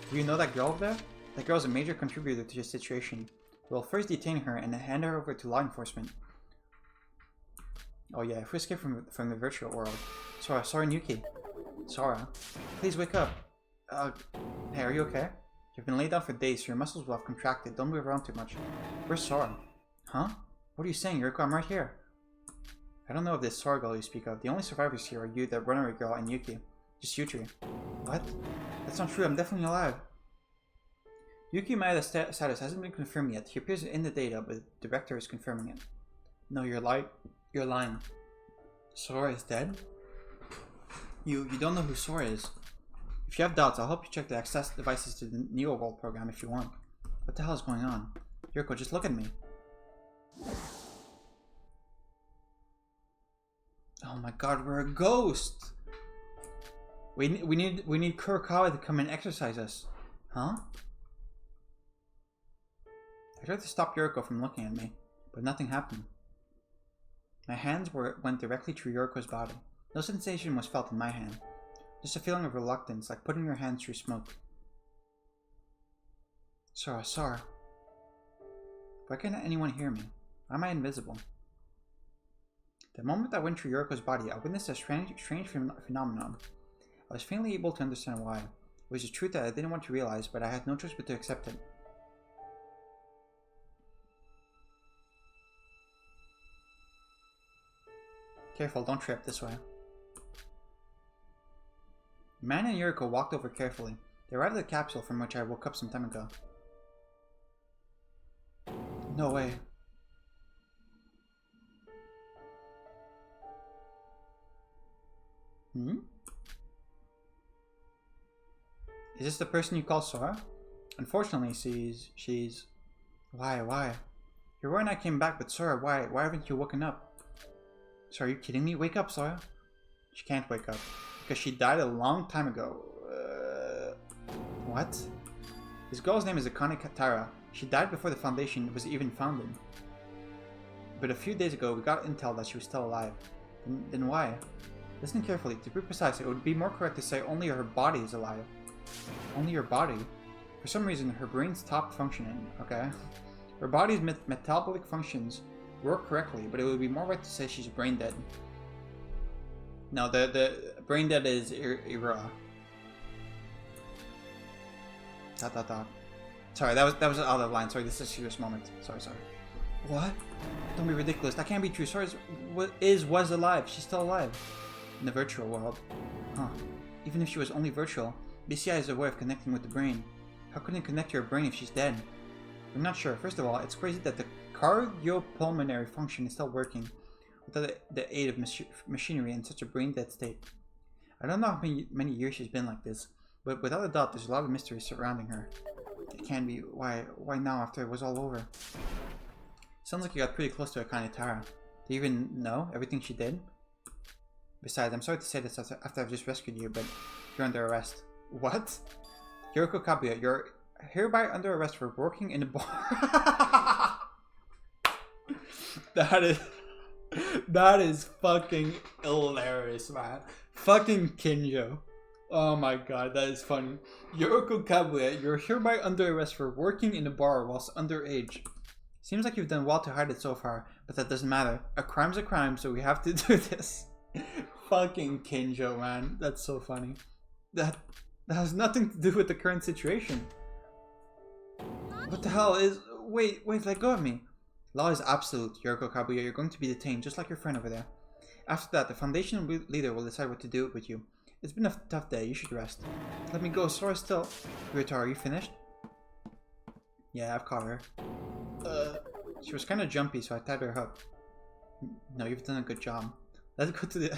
Do you know that girl over there? That girl's a major contributor to the situation. We'll first detain her and then hand her over to law enforcement. Oh yeah, if we escape from the virtual world. Sora and Yuki. Sora, please wake up. Hey, are you okay? You've been laid down for days, so your muscles will have contracted. Don't move around too much. Where's Sora? Huh? What are you saying, Yuriko? I'm right here. I don't know of this Sora girl you speak of. The only survivors here are you, the runaway girl, and Yuki. Just you 3. What? That's not true. I'm definitely alive. Yuki Maeda's status hasn't been confirmed yet. He appears in the data, but the director is confirming it. No, you're lying. Sora is dead? You don't know who Sora is. If you have doubts, I'll help you check the access devices to the Neo World program if you want. What the hell is going on? Yuriko, just look at me. Oh my god, we're a ghost! We need Kurokawa to come and exercise us. Huh? I tried to stop Yuriko from looking at me, but nothing happened. My hands went directly through Yuriko's body. No sensation was felt in my hand. Just a feeling of reluctance, like putting your hands through smoke. Sora. Why can't anyone hear me? Why am I invisible? The moment I went through Yuriko's body, I witnessed a strange phenomenon. I was faintly able to understand why. It was a truth that I didn't want to realize, but I had no choice but to accept it. Careful, don't trip this way. Man and Yuriko walked over carefully. They arrived at the capsule from which I woke up some time ago. No way. Is this the person you call Sora? Unfortunately, she's... Why? Hiro and I came back, but Sora, why haven't you woken up? Sora, are you kidding me? Wake up, Sora. She can't wake up. Because she died a long time ago. What? This girl's name is Akane Katara. She died before the Foundation was even founded. But a few days ago, we got intel that she was still alive. Then why? Listen carefully. To be precise, it would be more correct to say only her body is alive. Only her body? For some reason, her brain stopped functioning, okay? Her body's metabolic functions work correctly, but it would be more right to say she's brain dead. No, the brain dead is Ira. ... Sorry, that was out of line. Sorry, this is a serious moment. Sorry. What? Don't be ridiculous. That can't be true. Sora was alive. She's still alive. In the virtual world. Huh. Even if she was only virtual, BCI is a way of connecting with the brain. How can it connect to your brain if she's dead? I'm not sure. First of all, it's crazy that the cardiopulmonary function is still working without the aid of machinery in such a brain-dead state. I don't know how many years she's been like this, but without a doubt, there's a lot of mystery surrounding her. It can be. Why now after it was all over? Sounds like you got pretty close to Akane Tara. Do you even know everything she did? Besides, I'm sorry to say this after I've just rescued you, but you're under arrest. What? Yuriko Kabuya, you're hereby under arrest for working in a bar. That is fucking hilarious, man. Fucking Kinjo. Oh my god, that is funny. Yuriko Kabuya, you're hereby under arrest for working in a bar whilst underage. Seems like you've done well to hide it so far, but that doesn't matter. A crime's a crime, so we have to do this. Fucking Kinjo, man. That's so funny. That has nothing to do with the current situation. What the hell is... Wait, let go of me. Law is absolute, Yuriko Kabuya. You're going to be detained, just like your friend over there. After that, the Foundation leader will decide what to do with you. It's been a tough day. You should rest. Let me go. Sora still... Ryota, are you finished? Yeah, I've caught her. She was kind of jumpy, so I tied her up. No, you've done a good job. Let's go to the...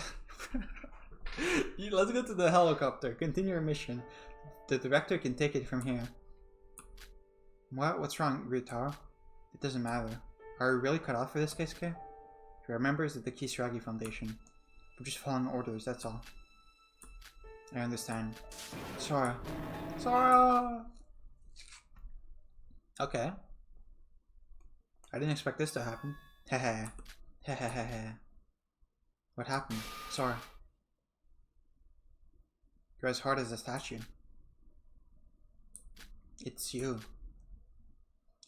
Let's go to the helicopter. Continue your mission. The director can take it from here. What? What's wrong, Ryotaro? It doesn't matter. Are we really cut out for this, Keisuke? We are members of the Kisaragi Foundation. We're just following orders, that's all. I understand. Sora. Okay. I didn't expect this to happen. Hehehe. What happened? Sora. You're as hard as a statue. It's you.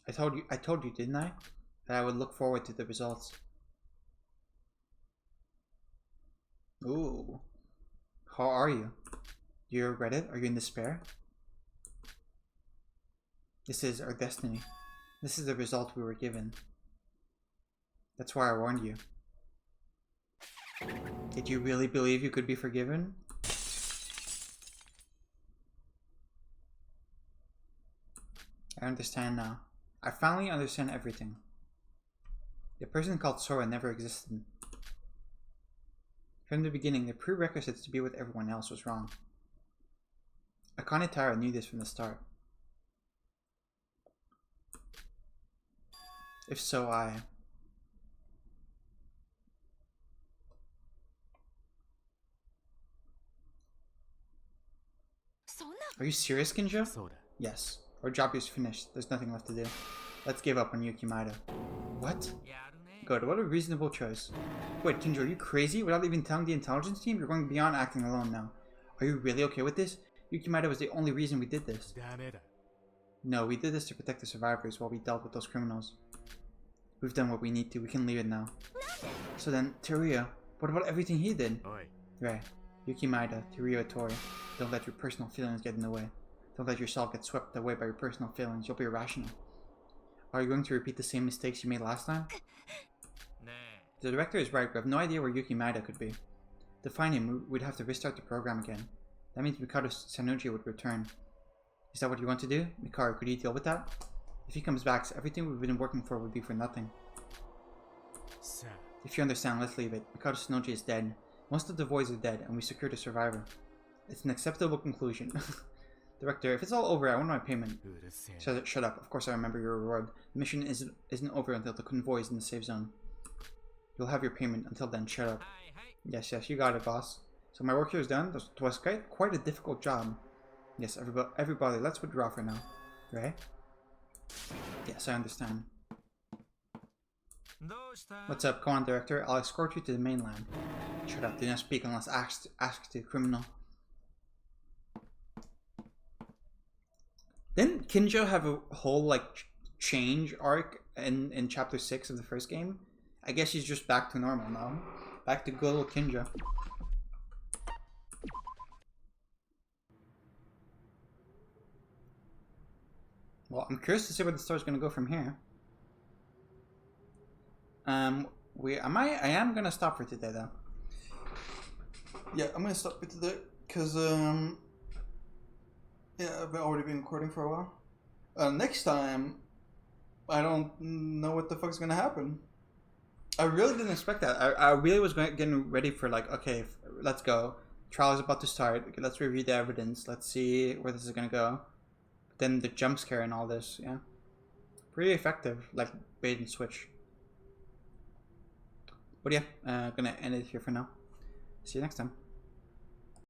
I told you, didn't I? That I would look forward to the results. Ooh. How are you? Do you regret it? Are you in despair? This is our destiny. This is the result we were given. That's why I warned you. Did you really believe you could be forgiven? I understand now. I finally understand everything. The person called Sora never existed. From the beginning, the prerequisites to be with everyone else was wrong. Akane Tara knew this from the start. If so, I... Are you serious, Kinjo? Yes. Our job is finished. There's nothing left to do. Let's give up on Yuki Maeda. What? Good. What a reasonable choice. Wait, Kinjo, are you crazy? Without even telling the intelligence team? You're going beyond acting alone now. Are you really okay with this? Yuki Maeda was the only reason we did this. No, we did this to protect the survivors while we dealt with those criminals. We've done what we need to. We can leave it now. So then, Teruya, what about everything he did? Right. Yuki Maeda, Teruya Tori. Don't let your personal feelings get in the way. Don't let yourself get swept away by your personal feelings. You'll be irrational. Are you going to repeat the same mistakes you made last time? The director is right. We have no idea where Yuki Maeda could be. To find him, we'd have to restart the program again. That means Mikado Sanuji would return. Is that what you want to do? Mikaro, could you deal with that? If he comes back, everything we've been working for would be for nothing. If you understand, let's leave it. Mikado Sanuji is dead. Most of the boys are dead, and we secured a survivor. It's an acceptable conclusion. Director, if it's all over, I want my payment. Shut up. Of course I remember your reward. The mission isn't over until the convoy is in the safe zone. You'll have your payment. Until then, shut up. Yes, you got it, boss. So my work here is done. It was quite a difficult job. Yes, everybody, let's withdraw for now. Right? Yes, I understand. What's up? Come on, Director. I'll escort you to the mainland. Shut up. Do not speak unless asked to the criminal. Didn't Kinjo have a whole, like, change arc in Chapter 6 of the first game? I guess he's just back to normal now. Back to good old Kinjo. Well, I'm curious to see where the story's gonna go from here. I am gonna stop for today though. Yeah, I'm gonna stop for today because yeah, I've already been recording for a while. Next time, I don't know what the fuck's gonna happen. I really didn't expect that. I really was getting ready for like, okay, let's go. Trial is about to start. Okay, let's review the evidence. Let's see where this is gonna go. But then the jump scare and all this, yeah, pretty effective, like bait and switch. But yeah, gonna end it here for now. See you next time.